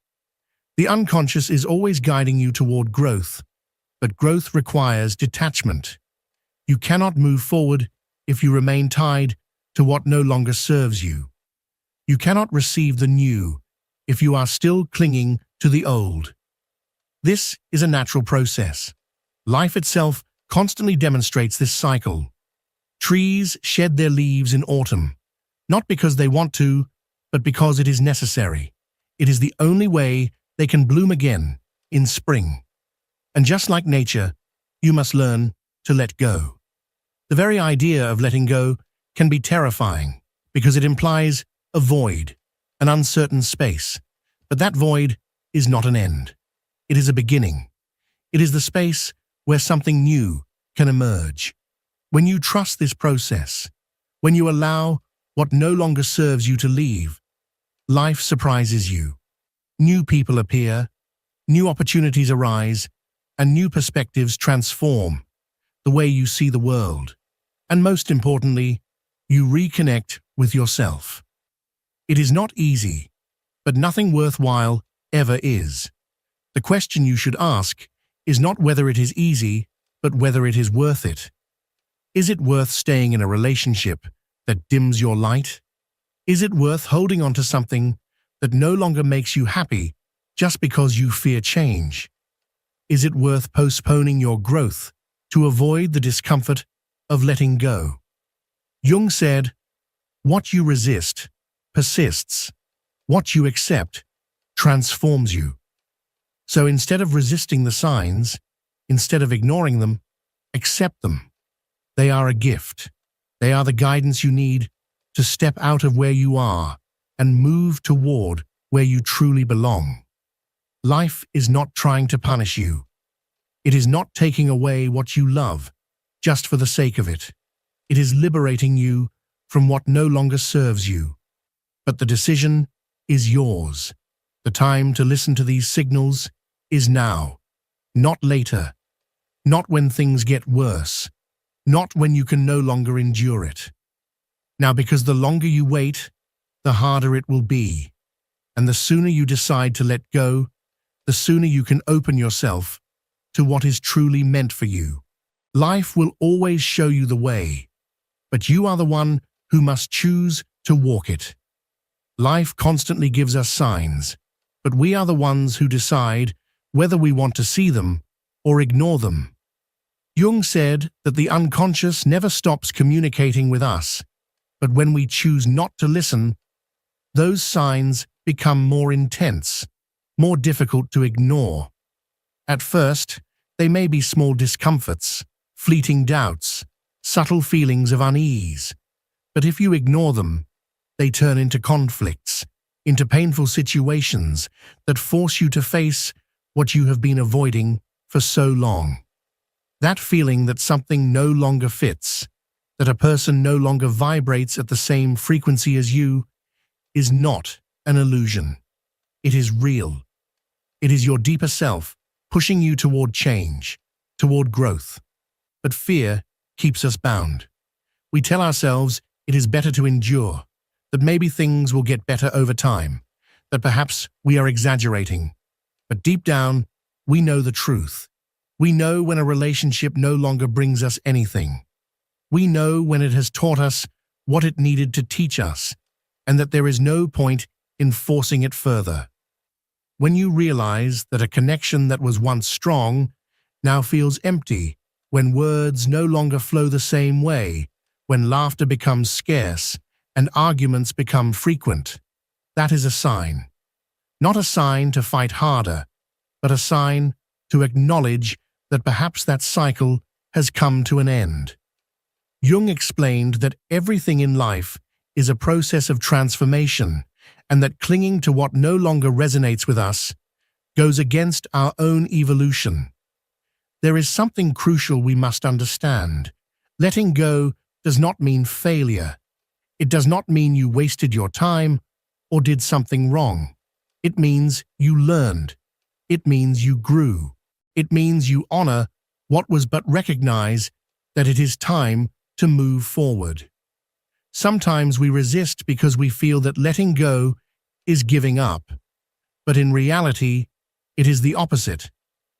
The unconscious is always guiding you toward growth, but growth requires detachment. You cannot move forward if you remain tied to what no longer serves you. You cannot receive the new if you are still clinging to the old. This is a natural process. Life itself constantly demonstrates this cycle. Trees shed their leaves in autumn, not because they want to, but because it is necessary. It is the only way they can bloom again in spring. And just like nature, you must learn to let go. The very idea of letting go can be terrifying because it implies a void, an uncertain space. But that void is not an end. It is a beginning. It is the space where something new can emerge. When you trust this process, when you allow what no longer serves you to leave, life surprises you. New people appear, new opportunities arise, and new perspectives transform the way you see the world. And most importantly, you reconnect with yourself. It is not easy, but nothing worthwhile ever is. The question you should ask is not whether it is easy, but whether it is worth it. Is it worth staying in a relationship that dims your light? Is it worth holding on to something that no longer makes you happy just because you fear change? Is it worth postponing your growth to avoid the discomfort of letting go? Jung said, "What you resist persists. What you accept transforms you." So instead of resisting the signs, instead of ignoring them, accept them. They are a gift. They are the guidance you need to step out of where you are and move toward where you truly belong. Life is not trying to punish you. It is not taking away what you love just for the sake of it. It is liberating you from what no longer serves you. But the decision is yours. The time to listen to these signals is now, not later, not when things get worse, not when you can no longer endure it. Now, because the longer you wait, the harder it will be. And the sooner you decide to let go, the sooner you can open yourself to what is truly meant for you. Life will always show you the way, but you are the one who must choose to walk it. Life constantly gives us signs, but we are the ones who decide whether we want to see them or ignore them. Jung said that the unconscious never stops communicating with us, but when we choose not to listen, those signs become more intense, more difficult to ignore. At first, they may be small discomforts, fleeting doubts, subtle feelings of unease, but if you ignore them, they turn into conflicts, into painful situations that force you to face what you have been avoiding for so long. That feeling that something no longer fits, that a person no longer vibrates at the same frequency as you, is not an illusion. It is real. It is your deeper self pushing you toward change, toward growth. But fear keeps us bound. We tell ourselves it is better to endure, that maybe things will get better over time, that perhaps we are exaggerating. But deep down, we know the truth. We know when a relationship no longer brings us anything. We know when it has taught us what it needed to teach us, and that there is no point in forcing it further. When you realize that a connection that was once strong now feels empty, when words no longer flow the same way, when laughter becomes scarce and arguments become frequent, that is a sign. Not a sign to fight harder, but a sign to acknowledge that perhaps that cycle has come to an end. Jung explained that everything in life is a process of transformation, and that clinging to what no longer resonates with us goes against our own evolution. There is something crucial we must understand. Letting go does not mean failure. It does not mean you wasted your time or did something wrong. It means you learned. It means you grew. It means you honor what was, but recognize that it is time to move forward. Sometimes we resist because we feel that letting go is giving up. But in reality, it is the opposite.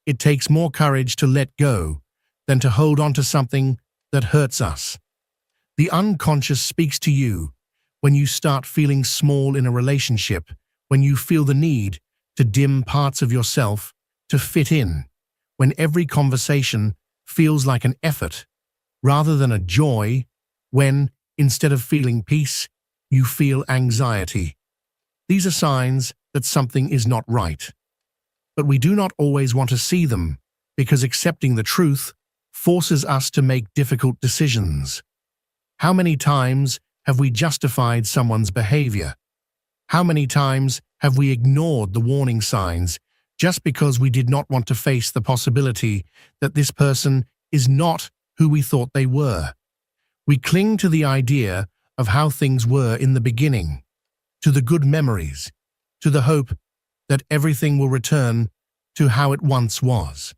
It takes more courage to let go than to hold on to something that hurts us. The unconscious speaks to you when you start feeling small in a relationship, when you feel the need to dim parts of yourself to fit in, when every conversation feels like an effort rather than a joy, when, instead of feeling peace, you feel anxiety. These are signs that something is not right. But we do not always want to see them, because accepting the truth forces us to make difficult decisions. How many times have we justified someone's behavior? How many times have we ignored the warning signs just because we did not want to face the possibility that this person is not who we thought they were? We cling to the idea of how things were in the beginning, to the good memories, to the hope that everything will return to how it once was.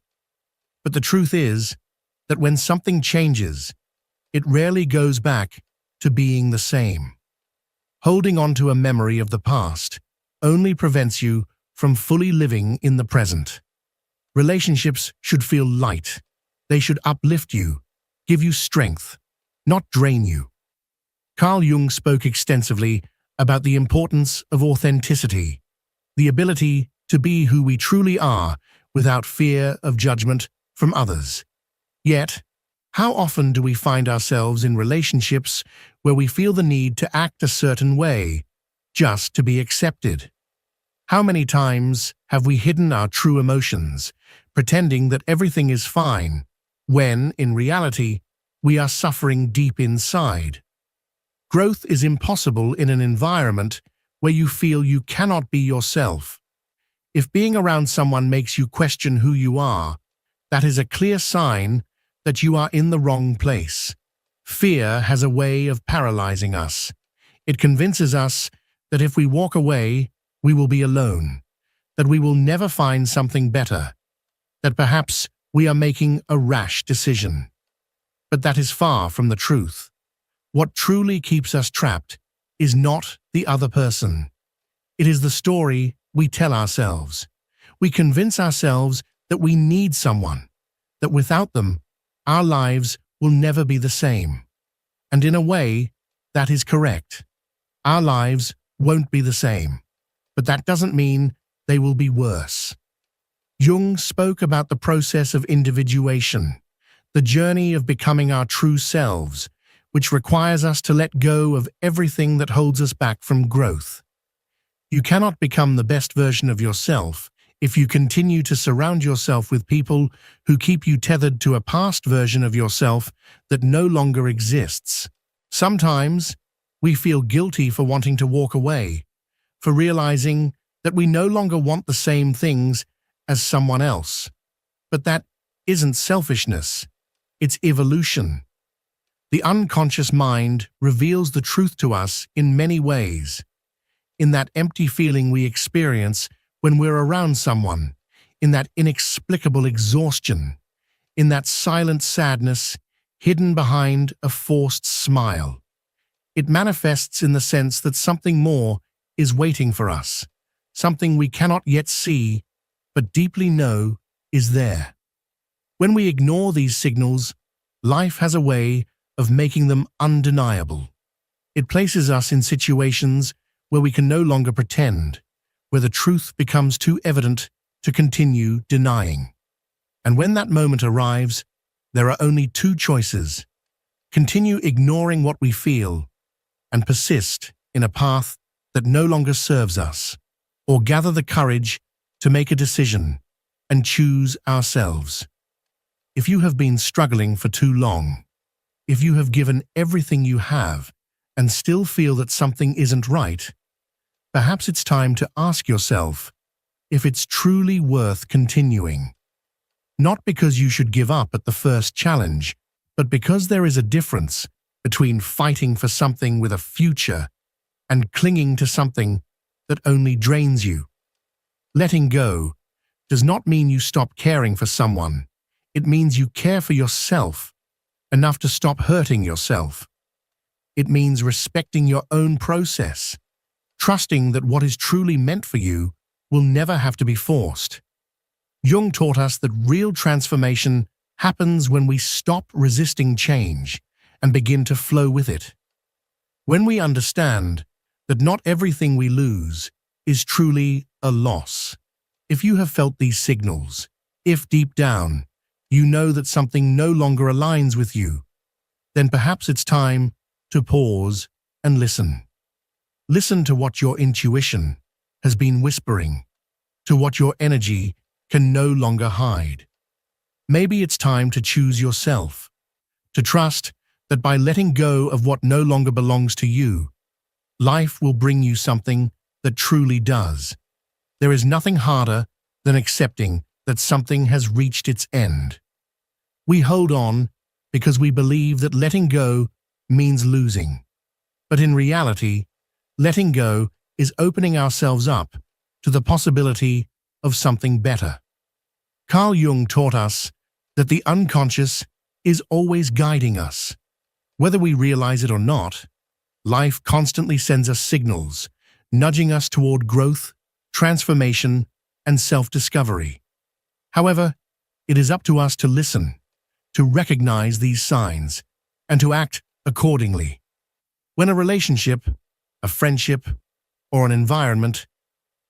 But the truth is that when something changes, it rarely goes back to being the same. Holding on to a memory of the past only prevents you from fully living in the present. Relationships should feel light. They should uplift you, give you strength, not drain you. Carl Jung spoke extensively about the importance of authenticity, the ability to be who we truly are without fear of judgment from others. Yet, how often do we find ourselves in relationships where we feel the need to act a certain way just to be accepted? How many times have we hidden our true emotions, pretending that everything is fine, when, in reality, we are suffering deep inside? Growth is impossible in an environment where you feel you cannot be yourself. If being around someone makes you question who you are, that is a clear sign that you are in the wrong place. Fear has a way of paralyzing us. It convinces us that if we walk away, we will be alone, that we will never find something better, that perhaps we are making a rash decision. But that is far from the truth. What truly keeps us trapped is not the other person. It is the story we tell ourselves. We convince ourselves that we need someone, that without them, our lives will never be the same. And in a way, that is correct. Our lives won't be the same. But that doesn't mean they will be worse. Jung spoke about the process of individuation, the journey of becoming our true selves, which requires us to let go of everything that holds us back from growth. You cannot become the best version of yourself if you continue to surround yourself with people who keep you tethered to a past version of yourself that no longer exists. Sometimes, we feel guilty for wanting to walk away, for realizing that we no longer want the same things as someone else. But that isn't selfishness, it's evolution. The unconscious mind reveals the truth to us in many ways. In that empty feeling we experience when we're around someone, in that inexplicable exhaustion, in that silent sadness hidden behind a forced smile. It manifests in the sense that something more is waiting for us, something we cannot yet see, but deeply know is there. When we ignore these signals, life has a way of making them undeniable. It places us in situations where we can no longer pretend, where the truth becomes too evident to continue denying. And when that moment arrives, there are only two choices: continue ignoring what we feel and persist in a path that no longer serves us, or gather the courage to make a decision and choose ourselves. If you have been struggling for too long, if you have given everything you have and still feel that something isn't right, perhaps it's time to ask yourself if it's truly worth continuing. Not because you should give up at the first challenge, but because there is a difference between fighting for something with a future and clinging to something that only drains you. Letting go does not mean you stop caring for someone. It means you care for yourself enough to stop hurting yourself. It means respecting your own process, trusting that what is truly meant for you will never have to be forced. Jung taught us that real transformation happens when we stop resisting change and begin to flow with it. When we understand that not everything we lose is truly a loss. If you have felt these signals, if deep down you know that something no longer aligns with you, then perhaps it's time to pause and listen. Listen to what your intuition has been whispering, to what your energy can no longer hide. Maybe it's time to choose yourself, to trust that by letting go of what no longer belongs to you, life will bring you something that truly does. There is nothing harder than accepting that something has reached its end. We hold on because we believe that letting go means losing. But in reality, letting go is opening ourselves up to the possibility of something better. Carl Jung taught us that the unconscious is always guiding us. Whether we realize it or not, life constantly sends us signals, nudging us toward growth, transformation, and self-discovery. However, it is up to us to listen, to recognize these signs, and to act accordingly. When a relationship, a friendship, or an environment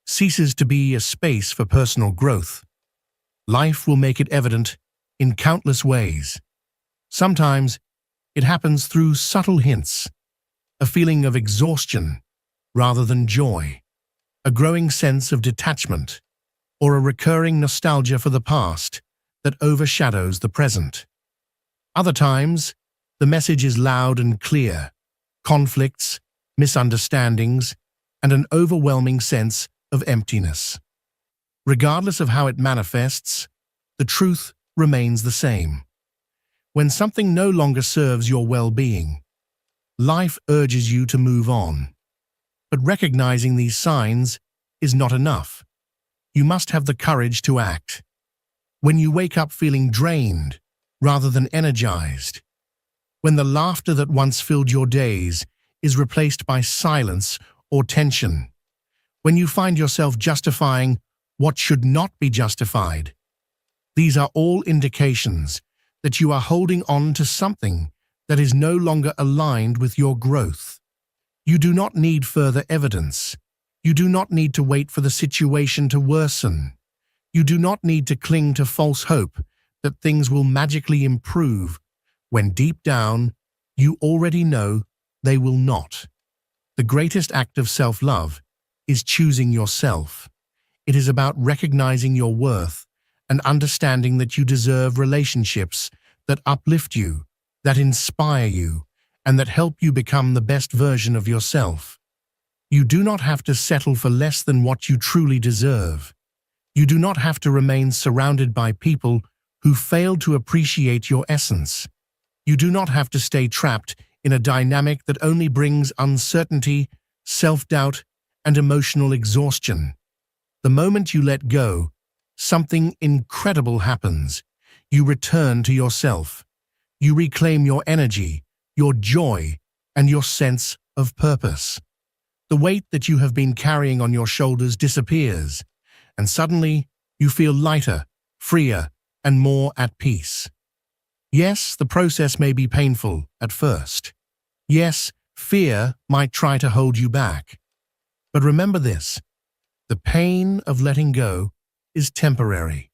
ceases to be a space for personal growth, life will make it evident in countless ways. Sometimes it happens through subtle hints, a feeling of exhaustion rather than joy, a growing sense of detachment, or a recurring nostalgia for the past that overshadows the present. Other times, the message is loud and clear: conflicts, misunderstandings, and an overwhelming sense of emptiness. Regardless of how it manifests, the truth remains the same. When something no longer serves your well-being, life urges you to move on. But recognizing these signs is not enough. You must have the courage to act. When you wake up feeling drained rather than energized, when the laughter that once filled your days is replaced by silence or tension, when you find yourself justifying what should not be justified, these are all indications that you are holding on to something that is no longer aligned with your growth. You do not need further evidence. You do not need to wait for the situation to worsen. You do not need to cling to false hope that things will magically improve when deep down you already know they will not. The greatest act of self-love is choosing yourself. It is about recognizing your worth and understanding that you deserve relationships that uplift you, that inspire you, and that help you become the best version of yourself. You do not have to settle for less than what you truly deserve. You do not have to remain surrounded by people who fail to appreciate your essence. You do not have to stay trapped in a dynamic that only brings uncertainty, self-doubt, and emotional exhaustion. The moment you let go, something incredible happens. You return to yourself. You reclaim your energy, your joy, and your sense of purpose. The weight that you have been carrying on your shoulders disappears, and suddenly you feel lighter, freer, and more at peace. Yes, the process may be painful at first. Yes, fear might try to hold you back. But remember this: the pain of letting go is temporary,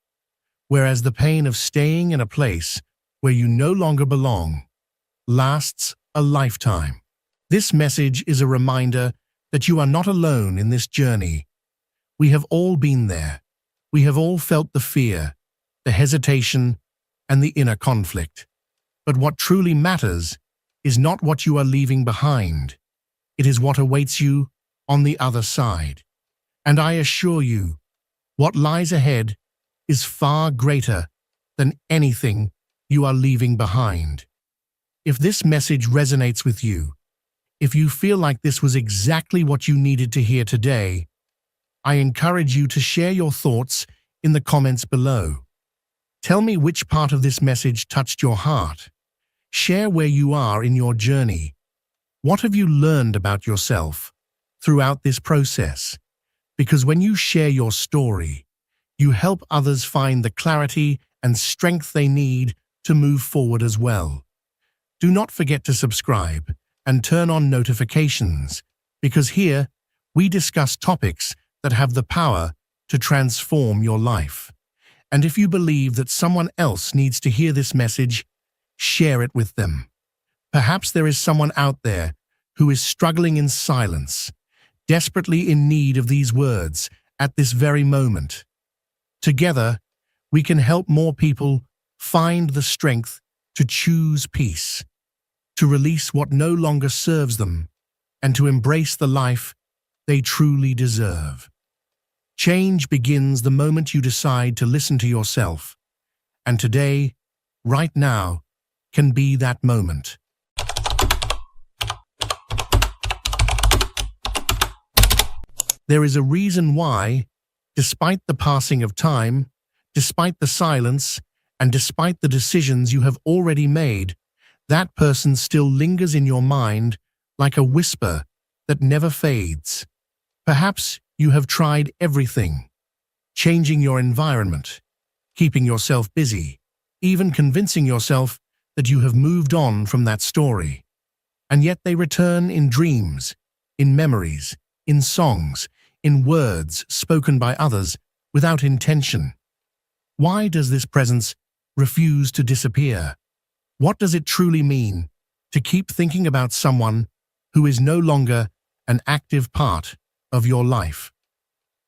whereas the pain of staying in a place where you no longer belong lasts a lifetime. This message is a reminder that you are not alone in this journey. We have all been there. We have all felt the fear, the hesitation, and the inner conflict. But what truly matters is not what you are leaving behind. It is what awaits you on the other side. And I assure you, what lies ahead is far greater than anything you are leaving behind. If this message resonates with you, if you feel like this was exactly what you needed to hear today, I encourage you to share your thoughts in the comments below. Tell me which part of this message touched your heart. Share where you are in your journey. What have you learned about yourself throughout this process? Because when you share your story, you help others find the clarity and strength they need to move forward as well. Do not forget to subscribe and turn on notifications, because here we discuss topics that have the power to transform your life. And if you believe that someone else needs to hear this message, share it with them. Perhaps there is someone out there who is struggling in silence, desperately in need of these words at this very moment. Together, we can help more people find the strength to choose peace, to release what no longer serves them, and to embrace the life they truly deserve. Change begins the moment you decide to listen to yourself, and today, right now, can be that moment. There is a reason why, despite the passing of time, despite the silence, and despite the decisions you have already made, that person still lingers in your mind like a whisper that never fades. Perhaps you have tried everything: changing your environment, keeping yourself busy, even convincing yourself that you have moved on from that story. And yet they return in dreams, in memories, in songs, in words spoken by others without intention. Why does this presence refuse to disappear? What does it truly mean to keep thinking about someone who is no longer an active part of your life?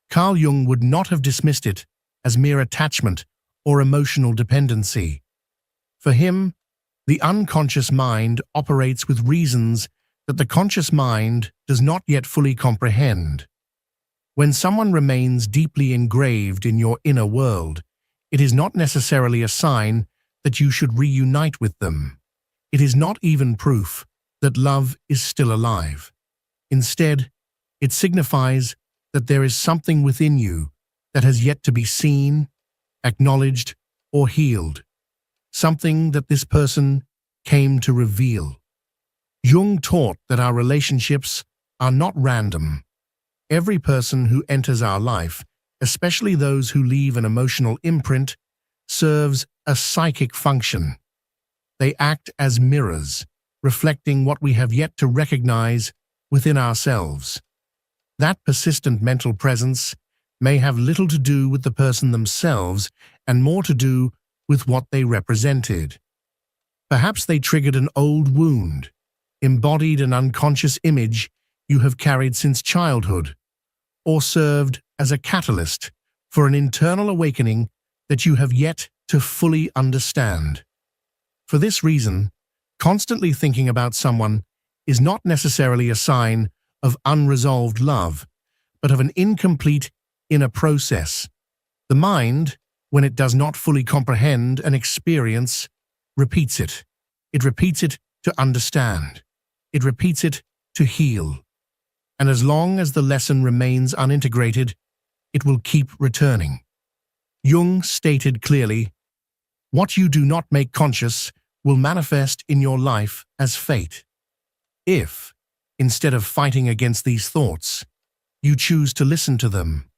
Carl Jung would not have dismissed it as mere attachment or emotional dependency. For him, the unconscious mind operates with reasons that the conscious mind does not yet fully comprehend. When someone remains deeply engraved in your inner world, it is not necessarily a sign that you should reunite with them. It is not even proof that love is still alive. Instead, it signifies that there is something within you that has yet to be seen, acknowledged, or healed. Something that this person came to reveal. Jung taught that our relationships are not random. Every person who enters our life, especially those who leave an emotional imprint, serves a psychic function. They act as mirrors, reflecting what we have yet to recognize within ourselves. That persistent mental presence may have little to do with the person themselves and more to do with what they represented. Perhaps they triggered an old wound, embodied an unconscious image you have carried since childhood, or served as a catalyst for an internal awakening that you have yet to fully understand. For this reason, constantly thinking about someone is not necessarily a sign of unresolved love, but of an incomplete inner process. The mind, when it does not fully comprehend an experience, repeats it. It repeats it to understand. It repeats it to heal. And as long as the lesson remains unintegrated, it will keep returning. Jung stated clearly, "What you do not make conscious will manifest in your life as fate." If, instead of fighting against these thoughts, you choose to listen to them,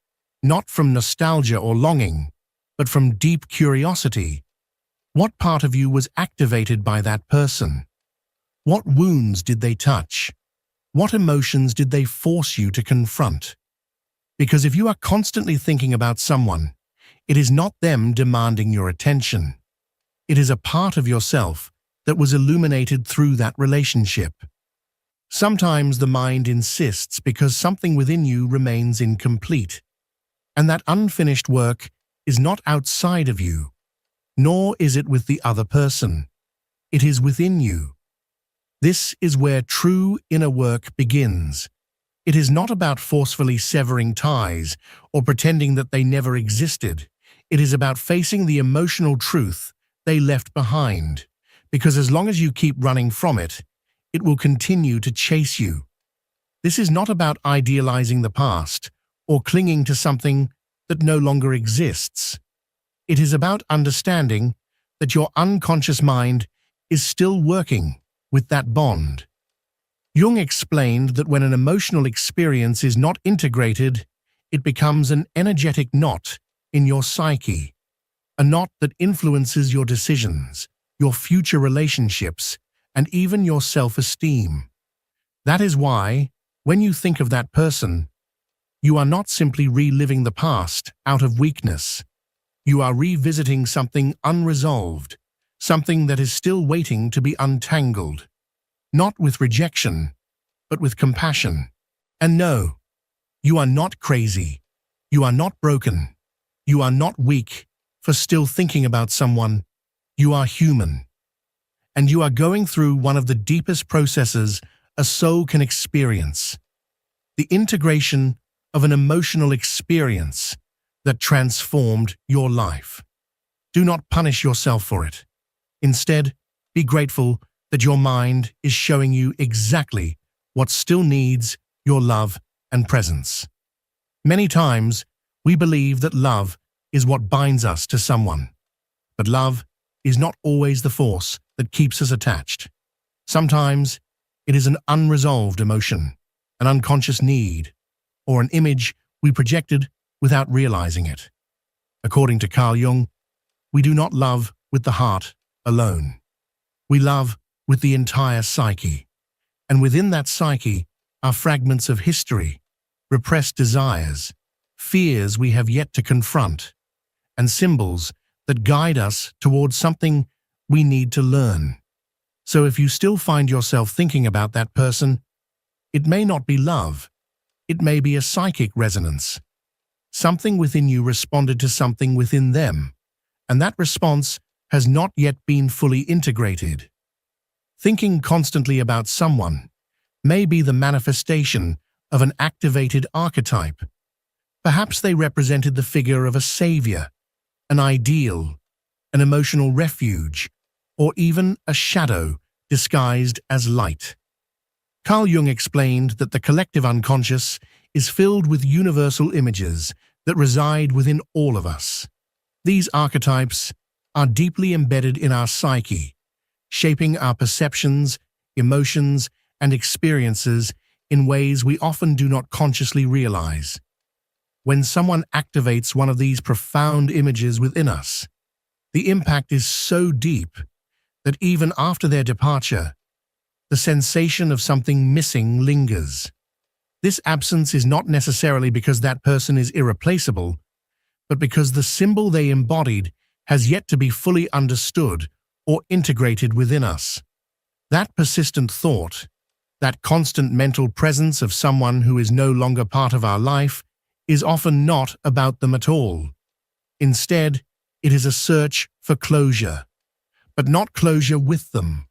not from nostalgia or longing, but from deep curiosity, what part of you was activated by that person? What wounds did they touch? What emotions did they force you to confront? Because if you are constantly thinking about someone, it is not them demanding your attention. It is a part of yourself that was illuminated through that relationship. Sometimes the mind insists because something within you remains incomplete, and that unfinished work is not outside of you, nor is it with the other person. It is within you. This is where true inner work begins. It is not about forcefully severing ties or pretending that they never existed. It is about facing the emotional truth they left behind, because as long as you keep running from it, it will continue to chase you. This is not about idealizing the past or clinging to something that no longer exists. It is about understanding that your unconscious mind is still working with that bond. Jung explained that when an emotional experience is not integrated, it becomes an energetic knot in your psyche, a knot that influences your decisions, your future relationships, and even your self-esteem. That is why, when you think of that person, you are not simply reliving the past out of weakness. You are revisiting something unresolved, something that is still waiting to be untangled, not with rejection, but with compassion. And no, you are not crazy. You are not broken. You are not weak for still thinking about someone. You are human. And you are going through one of the deepest processes a soul can experience, the integration of an emotional experience that transformed your life. Do not punish yourself for it. Instead, be grateful that your mind is showing you exactly what still needs your love and presence. Many times, we believe that love is what binds us to someone, but love is not always the force that keeps us attached. Sometimes, it is an unresolved emotion, an unconscious need, or an image we projected without realizing it. According to Carl Jung, we do not love with the heart alone. We love with the entire psyche, and within that psyche are fragments of history, repressed desires, fears we have yet to confront, and symbols that guide us towards something we need to learn. So if you still find yourself thinking about that person, it may not be love. It may be a psychic resonance. Something within you responded to something within them, and that response has not yet been fully integrated. Thinking constantly about someone may be the manifestation of an activated archetype. Perhaps they represented the figure of a savior, an ideal, an emotional refuge, or even a shadow disguised as light. Carl Jung explained that the collective unconscious is filled with universal images that reside within all of us. These archetypes are deeply embedded in our psyche, shaping our perceptions, emotions, and experiences in ways we often do not consciously realize. When someone activates one of these profound images within us, the impact is so deep that even after their departure, the sensation of something missing lingers. This absence is not necessarily because that person is irreplaceable, but because the symbol they embodied has yet to be fully understood or integrated within us. That persistent thought, that constant mental presence of someone who is no longer part of our life, is often not about them at all. Instead, it is a search for closure, but not closure with them.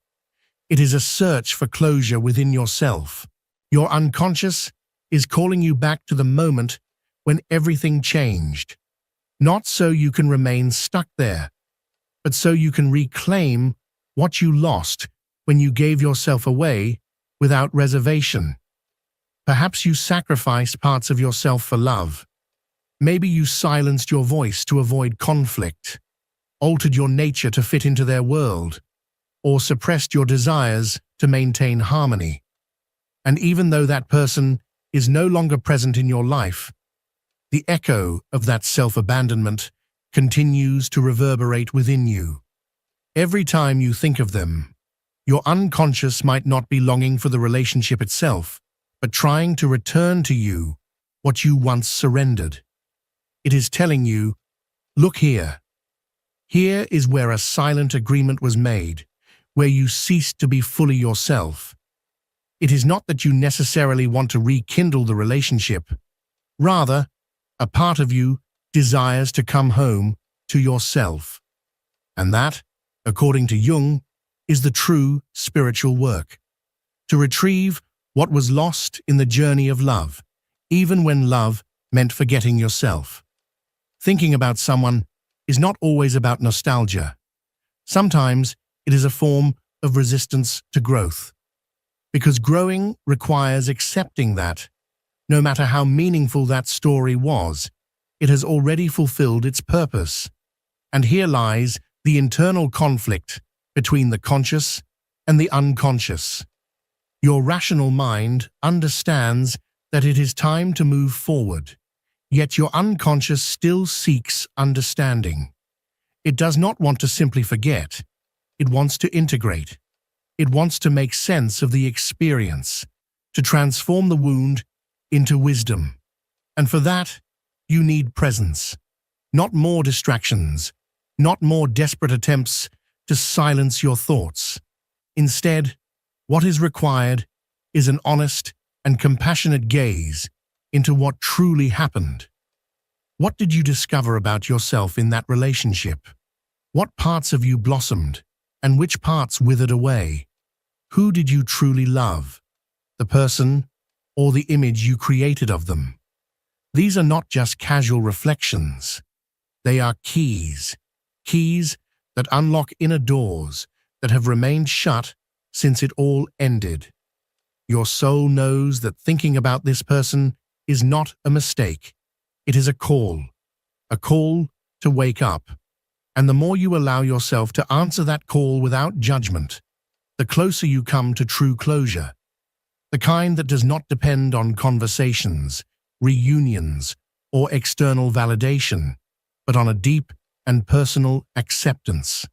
It is a search for closure within yourself. Your unconscious is calling you back to the moment when everything changed, not so you can remain stuck there, but so you can reclaim what you lost when you gave yourself away without reservation. Perhaps you sacrificed parts of yourself for love. Maybe you silenced your voice to avoid conflict, altered your nature to fit into their world, or suppressed your desires to maintain harmony. And even though that person is no longer present in your life, the echo of that self-abandonment continues to reverberate within you. Every time you think of them, your unconscious might not be longing for the relationship itself, but trying to return to you what you once surrendered. It is telling you, look here. Here is where a silent agreement was made, where you ceased to be fully yourself. It is not that you necessarily want to rekindle the relationship. Rather, a part of you desires to come home to yourself. And that, according to Jung, is the true spiritual work. To retrieve what was lost in the journey of love, even when love meant forgetting yourself. Thinking about someone is not always about nostalgia. Sometimes it is a form of resistance to growth. Because growing requires accepting that, no matter how meaningful that story was, it has already fulfilled its purpose. And here lies the internal conflict between the conscious and the unconscious. Your rational mind understands that it is time to move forward, yet your unconscious still seeks understanding. It does not want to simply forget. It wants to integrate. It wants to make sense of the experience, to transform the wound into wisdom. And for that, you need presence. Not more distractions, not more desperate attempts to silence your thoughts. Instead, what is required is an honest and compassionate gaze into what truly happened. What did you discover about yourself in that relationship? What parts of you blossomed, and which parts withered away? Who did you truly love? The person or the image you created of them? These are not just casual reflections. They are keys that unlock inner doors that have remained shut since it all ended. Your soul knows that thinking about this person is not a mistake. It is a call to wake up. And the more you allow yourself to answer that call without judgment, the closer you come to true closure, the kind that does not depend on conversations, reunions, or external validation, but on a deep and personal acceptance.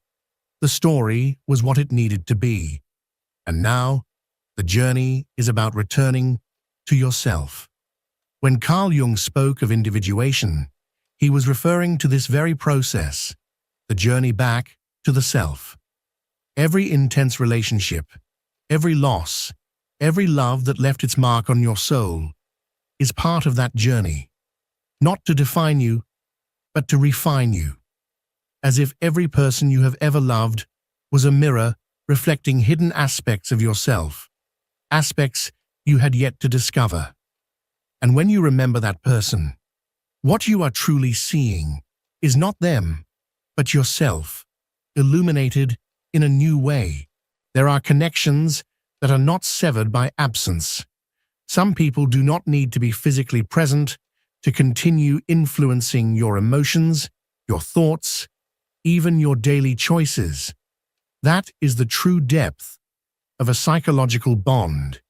The story was what it needed to be, and now the journey is about returning to yourself. When Carl Jung spoke of individuation, he was referring to this very process, the journey back to the self. Every intense relationship, every loss, every love that left its mark on your soul is part of that journey, not to define you, but to refine you. As if every person you have ever loved was a mirror reflecting hidden aspects of yourself, aspects you had yet to discover. And when you remember that person, what you are truly seeing is not them, but yourself, illuminated in a new way. There are connections that are not severed by absence. Some people do not need to be physically present to continue influencing your emotions, your thoughts, even your daily choices. That is the true depth of a psychological bond.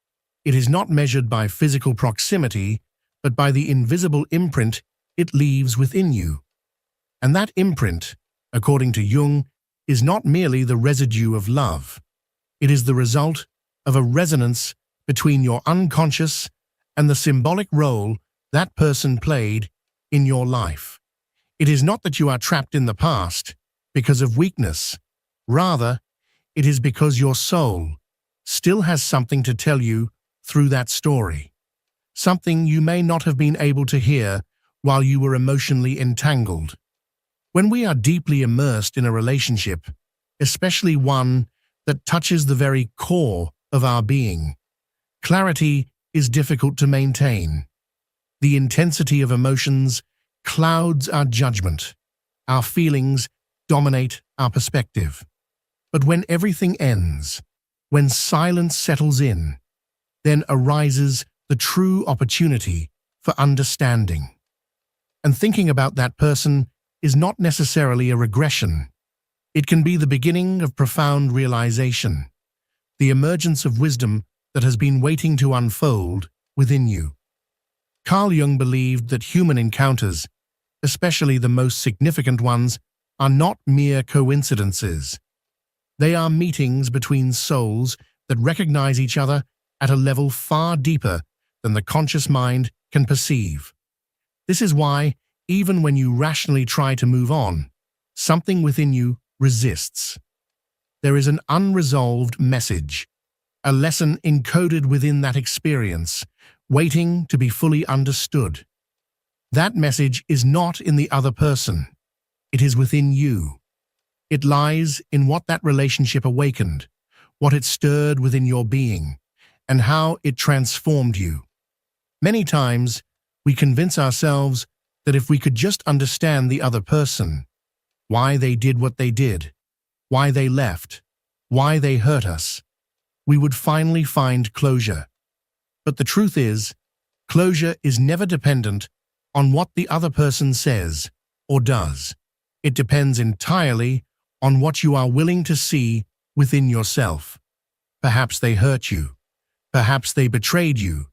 It is not measured by physical proximity, but by the invisible imprint it leaves within you. And that imprint, according to Jung, is not merely the residue of love. It is the result of a resonance between your unconscious and the symbolic role that person played in your life. It is not that you are trapped in the past because of weakness. Rather, it is because your soul still has something to tell you through that story, something you may not have been able to hear while you were emotionally entangled. When we are deeply immersed in a relationship, especially one that touches the very core of our being, clarity is difficult to maintain. The intensity of emotions clouds our judgment. Our feelings dominate our perspective. But when everything ends, when silence settles in, then arises the true opportunity for understanding. And thinking about that person is not necessarily a regression. It can be the beginning of profound realization, the emergence of wisdom that has been waiting to unfold within you. Carl Jung believed that human encounters, especially the most significant ones, are not mere coincidences. They are meetings between souls that recognize each other at a level far deeper than the conscious mind can perceive. This is why, even when you rationally try to move on, something within you resists. There is an unresolved message, a lesson encoded within that experience, waiting to be fully understood. That message is not in the other person. It is within you. It lies in what that relationship awakened, what it stirred within your being, and how it transformed you. Many times, we convince ourselves that if we could just understand the other person, why they did what they did, why they left, why they hurt us, we would finally find closure. But the truth is, closure is never dependent on what the other person says or does. It depends entirely on what you are willing to see within yourself. Perhaps they hurt you. Perhaps they betrayed you,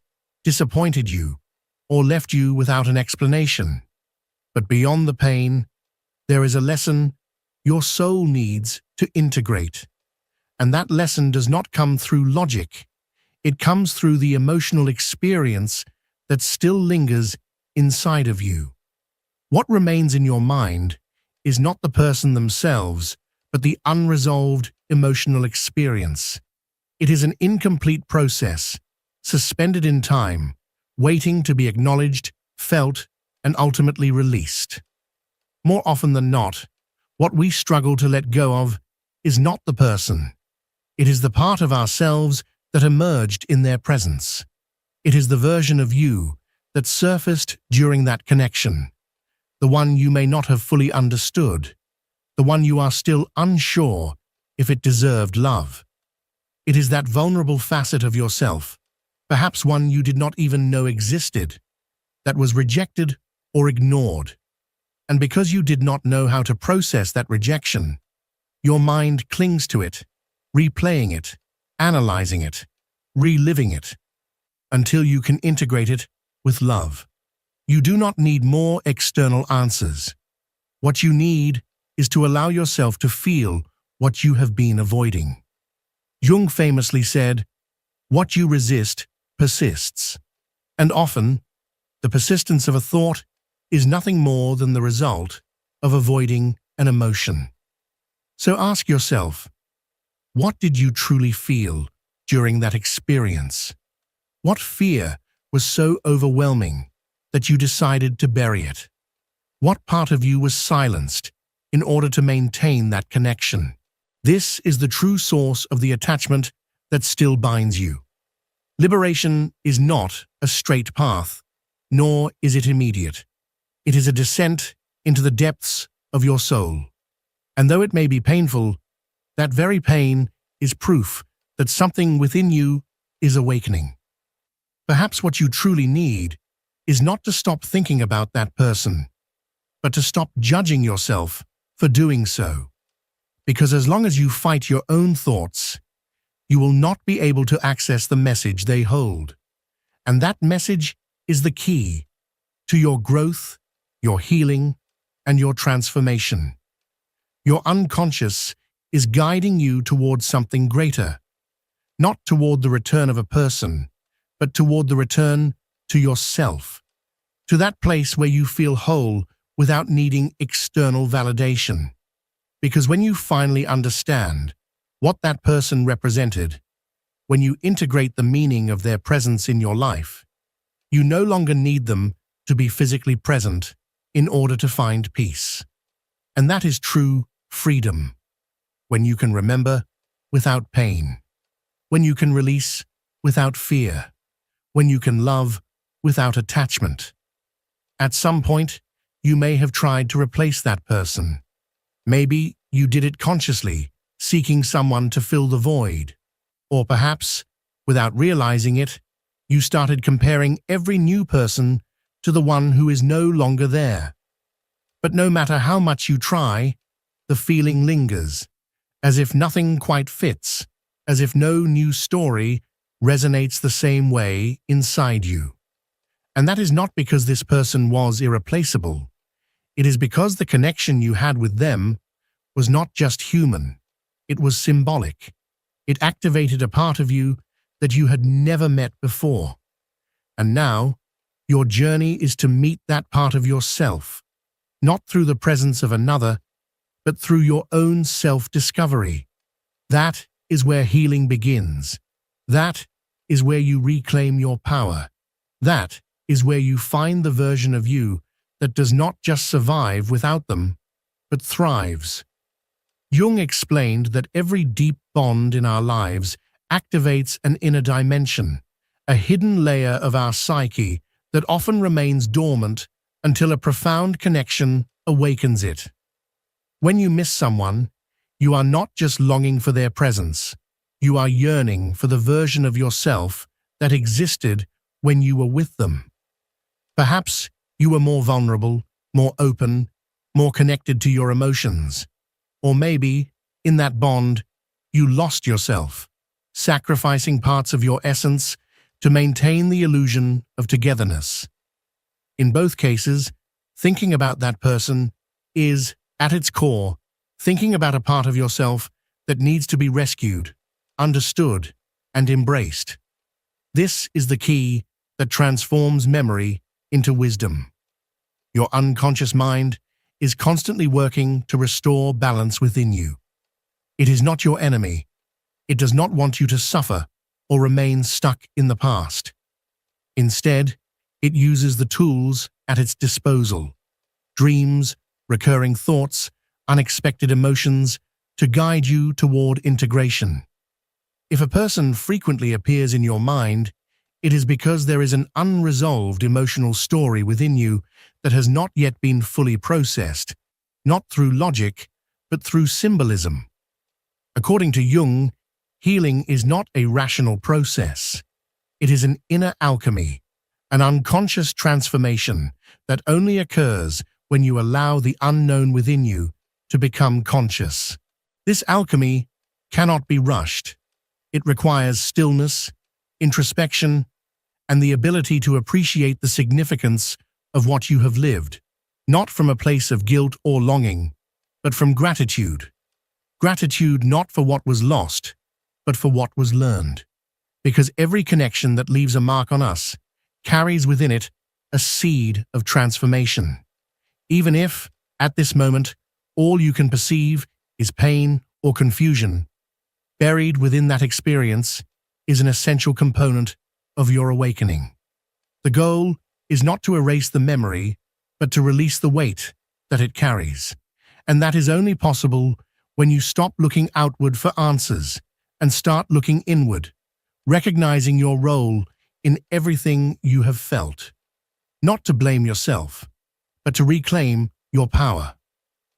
disappointed you, or left you without an explanation. But beyond the pain, there is a lesson your soul needs to integrate. And that lesson does not come through logic. It comes through the emotional experience that still lingers inside of you. What remains in your mind is not the person themselves, but the unresolved emotional experience. It is an incomplete process, suspended in time, waiting to be acknowledged, felt, and ultimately released. More often than not, what we struggle to let go of is not the person. It is the part of ourselves that emerged in their presence. It is the version of you that surfaced during that connection, the one you may not have fully understood, the one you are still unsure if it deserved love. It is that vulnerable facet of yourself, perhaps one you did not even know existed, that was rejected or ignored. And because you did not know how to process that rejection, your mind clings to it, replaying it, analyzing it, reliving it, until you can integrate it with love. You do not need more external answers. What you need is to allow yourself to feel what you have been avoiding. Jung famously said, "What you resist persists." And often, the persistence of a thought is nothing more than the result of avoiding an emotion. So ask yourself, what did you truly feel during that experience? What fear was so overwhelming that you decided to bury it? What part of you was silenced in order to maintain that connection? This is the true source of the attachment that still binds you. Liberation is not a straight path, nor is it immediate. It is a descent into the depths of your soul. And though it may be painful, that very pain is proof that something within you is awakening. Perhaps what you truly need is not to stop thinking about that person, but to stop judging yourself for doing so. Because as long as you fight your own thoughts, you will not be able to access the message they hold. And that message is the key to your growth, your healing, and your transformation. Your unconscious is guiding you towards something greater, not toward the return of a person, but toward the return to yourself, to that place where you feel whole without needing external validation. Because when you finally understand what that person represented, when you integrate the meaning of their presence in your life, you no longer need them to be physically present in order to find peace. And that is true freedom, when you can remember without pain, when you can release without fear, when you can love without attachment. At some point, you may have tried to replace that person. Maybe you did it consciously, seeking someone to fill the void. Or perhaps, without realizing it, you started comparing every new person to the one who is no longer there. But no matter how much you try, the feeling lingers, as if nothing quite fits, as if no new story resonates the same way inside you. And that is not because this person was irreplaceable. It is because the connection you had with them was not just human, it was symbolic. It activated a part of you that you had never met before. And now, your journey is to meet that part of yourself, not through the presence of another, but through your own self-discovery. That is where healing begins. That is where you reclaim your power. That is where you find the version of you that does not just survive without them, but thrives. Jung explained that every deep bond in our lives activates an inner dimension, a hidden layer of our psyche that often remains dormant until a profound connection awakens it. When you miss someone, you are not just longing for their presence, you are yearning for the version of yourself that existed when you were with them. Perhaps you were more vulnerable, more open, more connected to your emotions. Or maybe, in that bond, you lost yourself, sacrificing parts of your essence to maintain the illusion of togetherness. In both cases, thinking about that person is, at its core, thinking about a part of yourself that needs to be rescued, understood, and embraced. This is the key that transforms memory into wisdom. Your unconscious mind is constantly working to restore balance within you. It is not your enemy. It does not want you to suffer or remain stuck in the past. Instead, it uses the tools at its disposal, dreams, recurring thoughts, unexpected emotions, to guide you toward integration. If a person frequently appears in your mind, it is because there is an unresolved emotional story within you that has not yet been fully processed, not through logic, but through symbolism. According to Jung, healing is not a rational process. It is an inner alchemy, an unconscious transformation that only occurs when you allow the unknown within you to become conscious. This alchemy cannot be rushed. It requires stillness, introspection, and the ability to appreciate the significance of what you have lived, not from a place of guilt or longing, but from gratitude. Gratitude not for what was lost, but for what was learned. Because every connection that leaves a mark on us carries within it a seed of transformation. Even if, at this moment, all you can perceive is pain or confusion, buried within that experience is an essential component of your awakening. The goal is not to erase the memory, but to release the weight that it carries. And that is only possible when you stop looking outward for answers and start looking inward, recognizing your role in everything you have felt. Not to blame yourself, but to reclaim your power.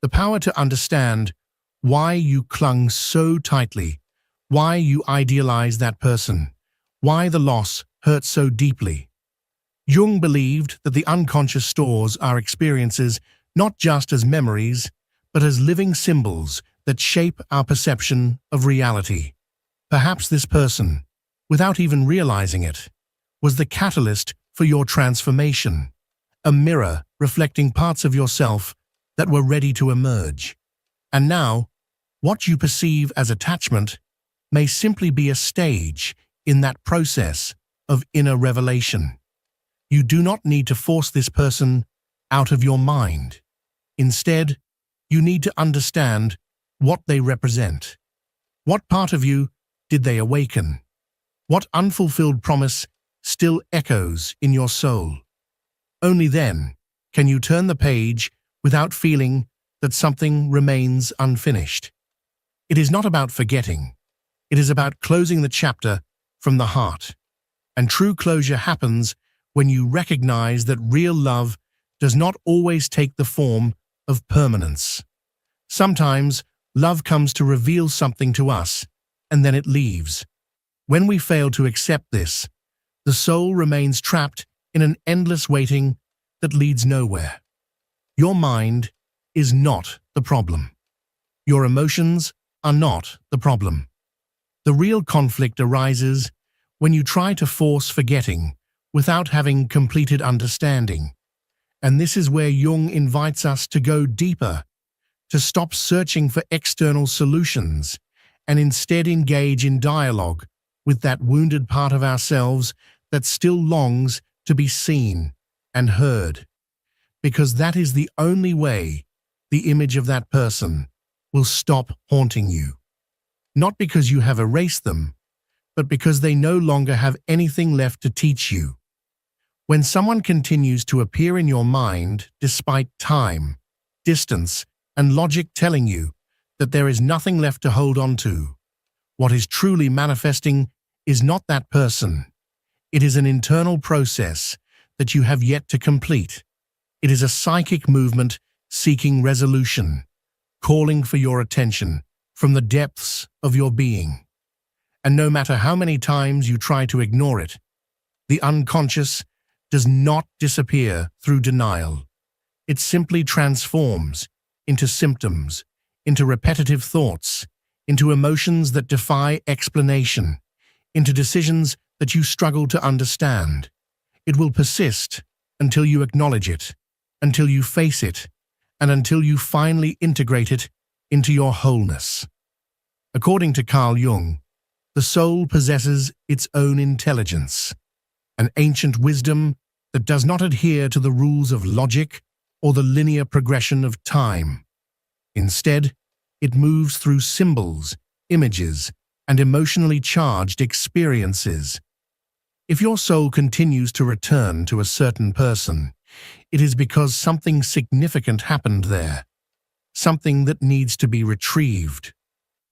The power to understand why you clung so tightly, why you idealized that person, why the loss hurt so deeply. Jung believed that the unconscious stores our experiences not just as memories, but as living symbols that shape our perception of reality. Perhaps this person, without even realizing it, was the catalyst for your transformation, a mirror reflecting parts of yourself that were ready to emerge. And now, what you perceive as attachment may simply be a stage in that process of inner revelation. You do not need to force this person out of your mind. Instead, you need to understand what they represent. What part of you did they awaken? What unfulfilled promise still echoes in your soul? Only then can you turn the page without feeling that something remains unfinished. It is not about forgetting. It is about closing the chapter from the heart. And true closure happens when you recognize that real love does not always take the form of permanence. Sometimes love comes to reveal something to us, and then it leaves. When we fail to accept this, the soul remains trapped in an endless waiting that leads nowhere. Your mind is not the problem. Your emotions are not the problem. The real conflict arises when you try to force forgetting without having completed understanding. And this is where Jung invites us to go deeper, to stop searching for external solutions and instead engage in dialogue with that wounded part of ourselves that still longs to be seen and heard. Because that is the only way the image of that person will stop haunting you. Not because you have erased them, but because they no longer have anything left to teach you. When someone continues to appear in your mind despite time, distance, and logic telling you that there is nothing left to hold on to, what is truly manifesting is not that person. It is an internal process that you have yet to complete. It is a psychic movement seeking resolution, calling for your attention from the depths of your being. And no matter how many times you try to ignore it, the unconscious does not disappear through denial. It simply transforms into symptoms, into repetitive thoughts, into emotions that defy explanation, into decisions that you struggle to understand. It will persist until you acknowledge it, until you face it, and until you finally integrate it into your wholeness. According to Carl Jung, the soul possesses its own intelligence, an ancient wisdom that does not adhere to the rules of logic or the linear progression of time. Instead, it moves through symbols, images, and emotionally charged experiences. If your soul continues to return to a certain person, it is because something significant happened there, something that needs to be retrieved.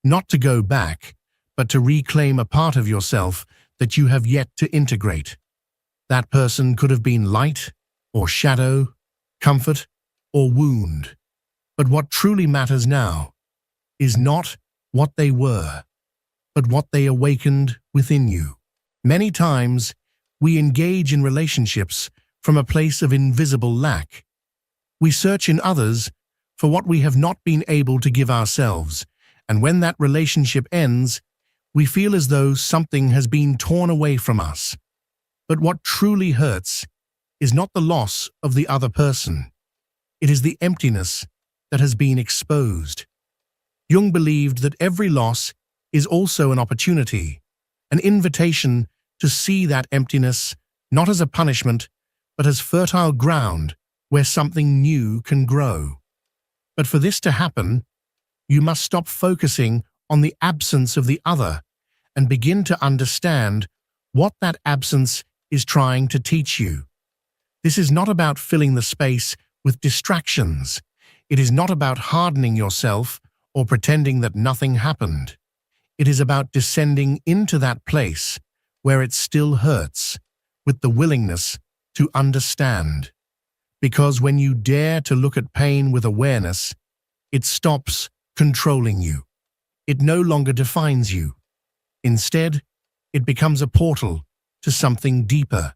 Not to go back, but to reclaim a part of yourself that you have yet to integrate. That person could have been light or shadow, comfort or wound. But what truly matters now is not what they were, but what they awakened within you. Many times, we engage in relationships from a place of invisible lack. We search in others for what we have not been able to give ourselves, and when that relationship ends, we feel as though something has been torn away from us. But what truly hurts is not the loss of the other person. It is the emptiness that has been exposed. Jung believed that every loss is also an opportunity, an invitation to see that emptiness not as a punishment, but as fertile ground where something new can grow. But for this to happen, you must stop focusing on the absence of the other and begin to understand what that absence is trying to teach you. This is not about filling the space with distractions. It is not about hardening yourself or pretending that nothing happened. It is about descending into that place where it still hurts, with the willingness to understand. Because when you dare to look at pain with awareness, it stops controlling you. It no longer defines you. Instead, it becomes a portal to something deeper.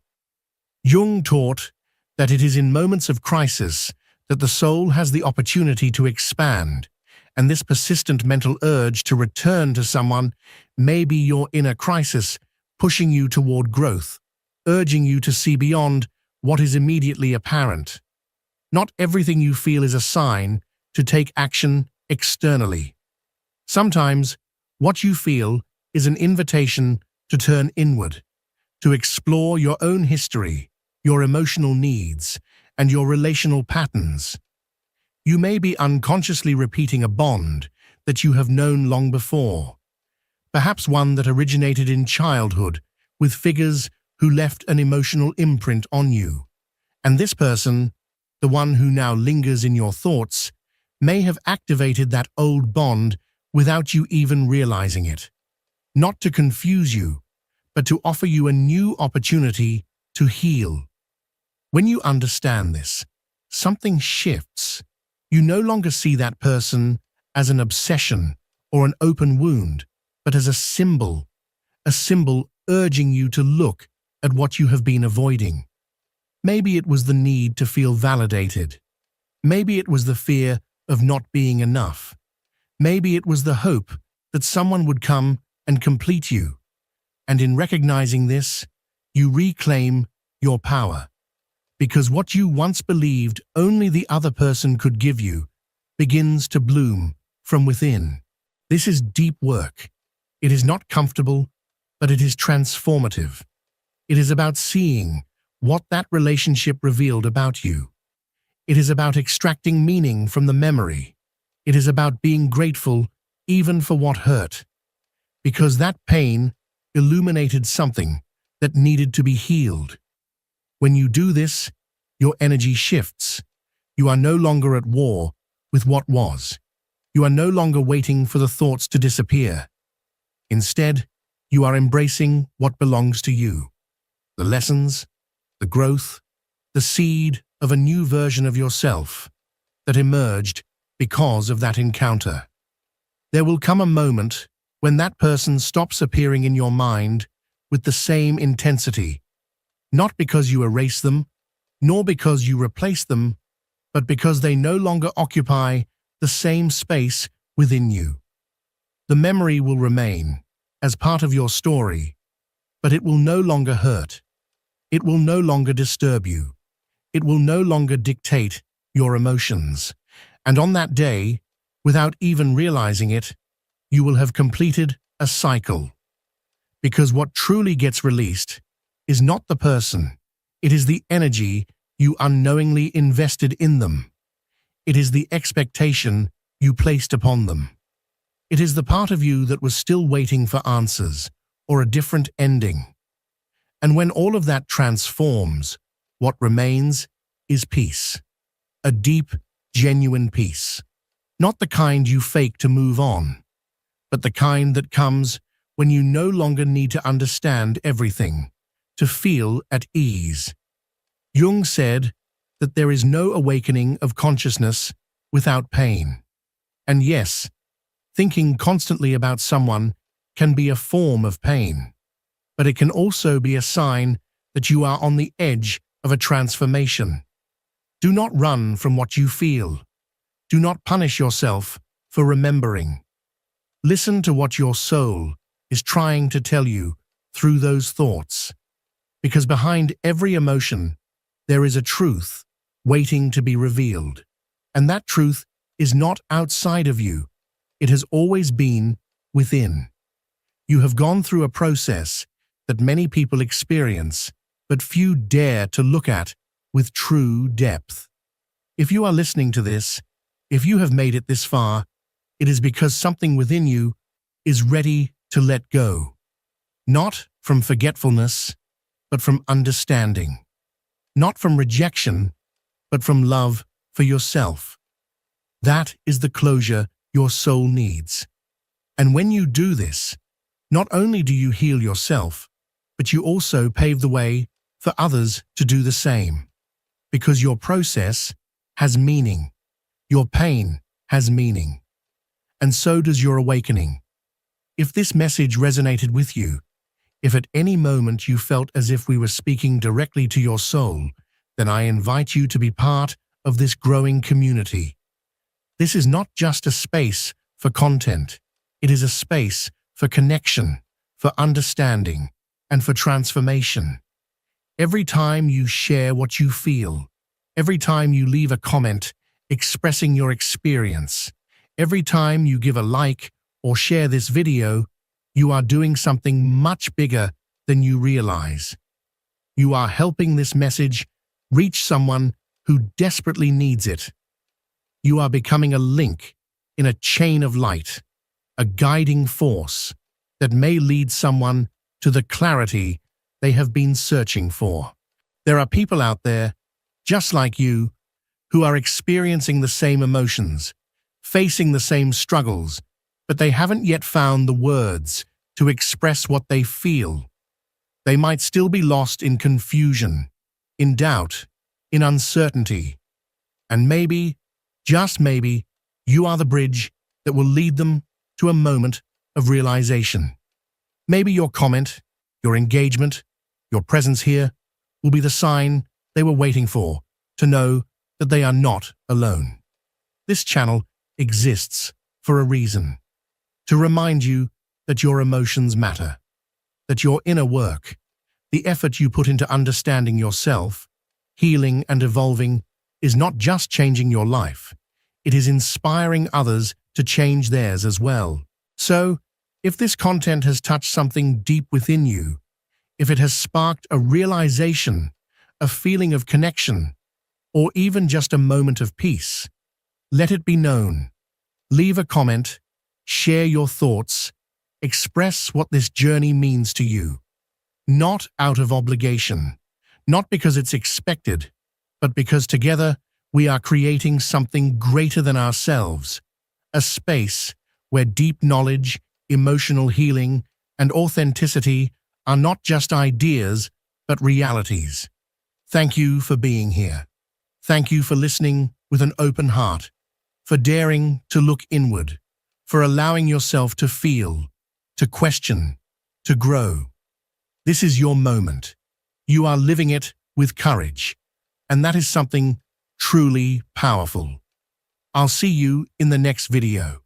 Jung taught that it is in moments of crisis that the soul has the opportunity to expand, and this persistent mental urge to return to someone may be your inner crisis, pushing you toward growth, urging you to see beyond what is immediately apparent. Not everything you feel is a sign to take action externally. Sometimes, what you feel is an invitation to turn inward, to explore your own history, your emotional needs, and your relational patterns. You may be unconsciously repeating a bond that you have known long before, perhaps one that originated in childhood with figures who left an emotional imprint on you. And this person, the one who now lingers in your thoughts, may have activated that old bond without you even realizing it. Not to confuse you, but to offer you a new opportunity to heal. When you understand this, something shifts. You no longer see that person as an obsession or an open wound, but as a symbol urging you to look at what you have been avoiding. Maybe it was the need to feel validated. Maybe it was the fear of not being enough. Maybe it was the hope that someone would come and complete you. And in recognizing this, you reclaim your power. Because what you once believed only the other person could give you begins to bloom from within. This is deep work. It is not comfortable, but it is transformative. It is about seeing what that relationship revealed about you. It is about extracting meaning from the memory. It is about being grateful even for what hurt. Because that pain illuminated something that needed to be healed. When you do this, your energy shifts. You are no longer at war with what was. You are no longer waiting for the thoughts to disappear. Instead, you are embracing what belongs to you. The lessons, the growth, the seed of a new version of yourself that emerged because of that encounter. There will come a moment when that person stops appearing in your mind with the same intensity, not because you erase them, nor because you replace them, but because they no longer occupy the same space within you. The memory will remain as part of your story, but it will no longer hurt. It will no longer disturb you. It will no longer dictate your emotions. And on that day, without even realizing it, you will have completed a cycle. Because what truly gets released is not the person, it is the energy you unknowingly invested in them. It is the expectation you placed upon them. It is the part of you that was still waiting for answers or a different ending. And when all of that transforms, what remains is peace. A deep, genuine peace. Not the kind you fake to move on, but the kind that comes when you no longer need to understand everything, to feel at ease. Jung said that there is no awakening of consciousness without pain. And yes, thinking constantly about someone can be a form of pain, but it can also be a sign that you are on the edge of a transformation. Do not run from what you feel. Do not punish yourself for remembering. Listen to what your soul is trying to tell you through those thoughts, because behind every emotion, there is a truth waiting to be revealed. And that truth is not outside of you. It has always been within. You have gone through a process that many people experience, but few dare to look at with true depth. If you are listening to this, if you have made it this far, it is because something within you is ready to let go. Not from forgetfulness, but from understanding. Not from rejection, but from love for yourself. That is the closure your soul needs. And when you do this, not only do you heal yourself, but you also pave the way for others to do the same. Because your process has meaning. Your pain has meaning. And so does your awakening. If this message resonated with you, if at any moment you felt as if we were speaking directly to your soul, then I invite you to be part of this growing community. This is not just a space for content. It is a space for connection, for understanding, and for transformation. Every time you share what you feel, every time you leave a comment expressing your experience, every time you give a like or share this video, you are doing something much bigger than you realize. You are helping this message reach someone who desperately needs it. You are becoming a link in a chain of light, a guiding force that may lead someone to the clarity they have been searching for. There are people out there, just like you, who are experiencing the same emotions, facing the same struggles, but they haven't yet found the words to express what they feel. They might still be lost in confusion, in doubt, in uncertainty. And maybe, just maybe, you are the bridge that will lead them to a moment of realization. Maybe your comment, your engagement, your presence here will be the sign they were waiting for, to know that they are not alone. This channel exists for a reason, to remind you that your emotions matter, that your inner work, the effort you put into understanding yourself, healing and evolving, is not just changing your life, it is inspiring others to change theirs as well. So, if this content has touched something deep within you, if it has sparked a realization, a feeling of connection, or even just a moment of peace, let it be known. Leave a comment, share your thoughts, express what this journey means to you. Not out of obligation, not because it's expected, but because together we are creating something greater than ourselves, a space where deep knowledge, emotional healing, and authenticity are not just ideas, but realities. Thank you for being here. Thank you for listening with an open heart, for daring to look inward, for allowing yourself to feel, to question, to grow. This is your moment. You are living it with courage, and that is something truly powerful. I'll see you in the next video.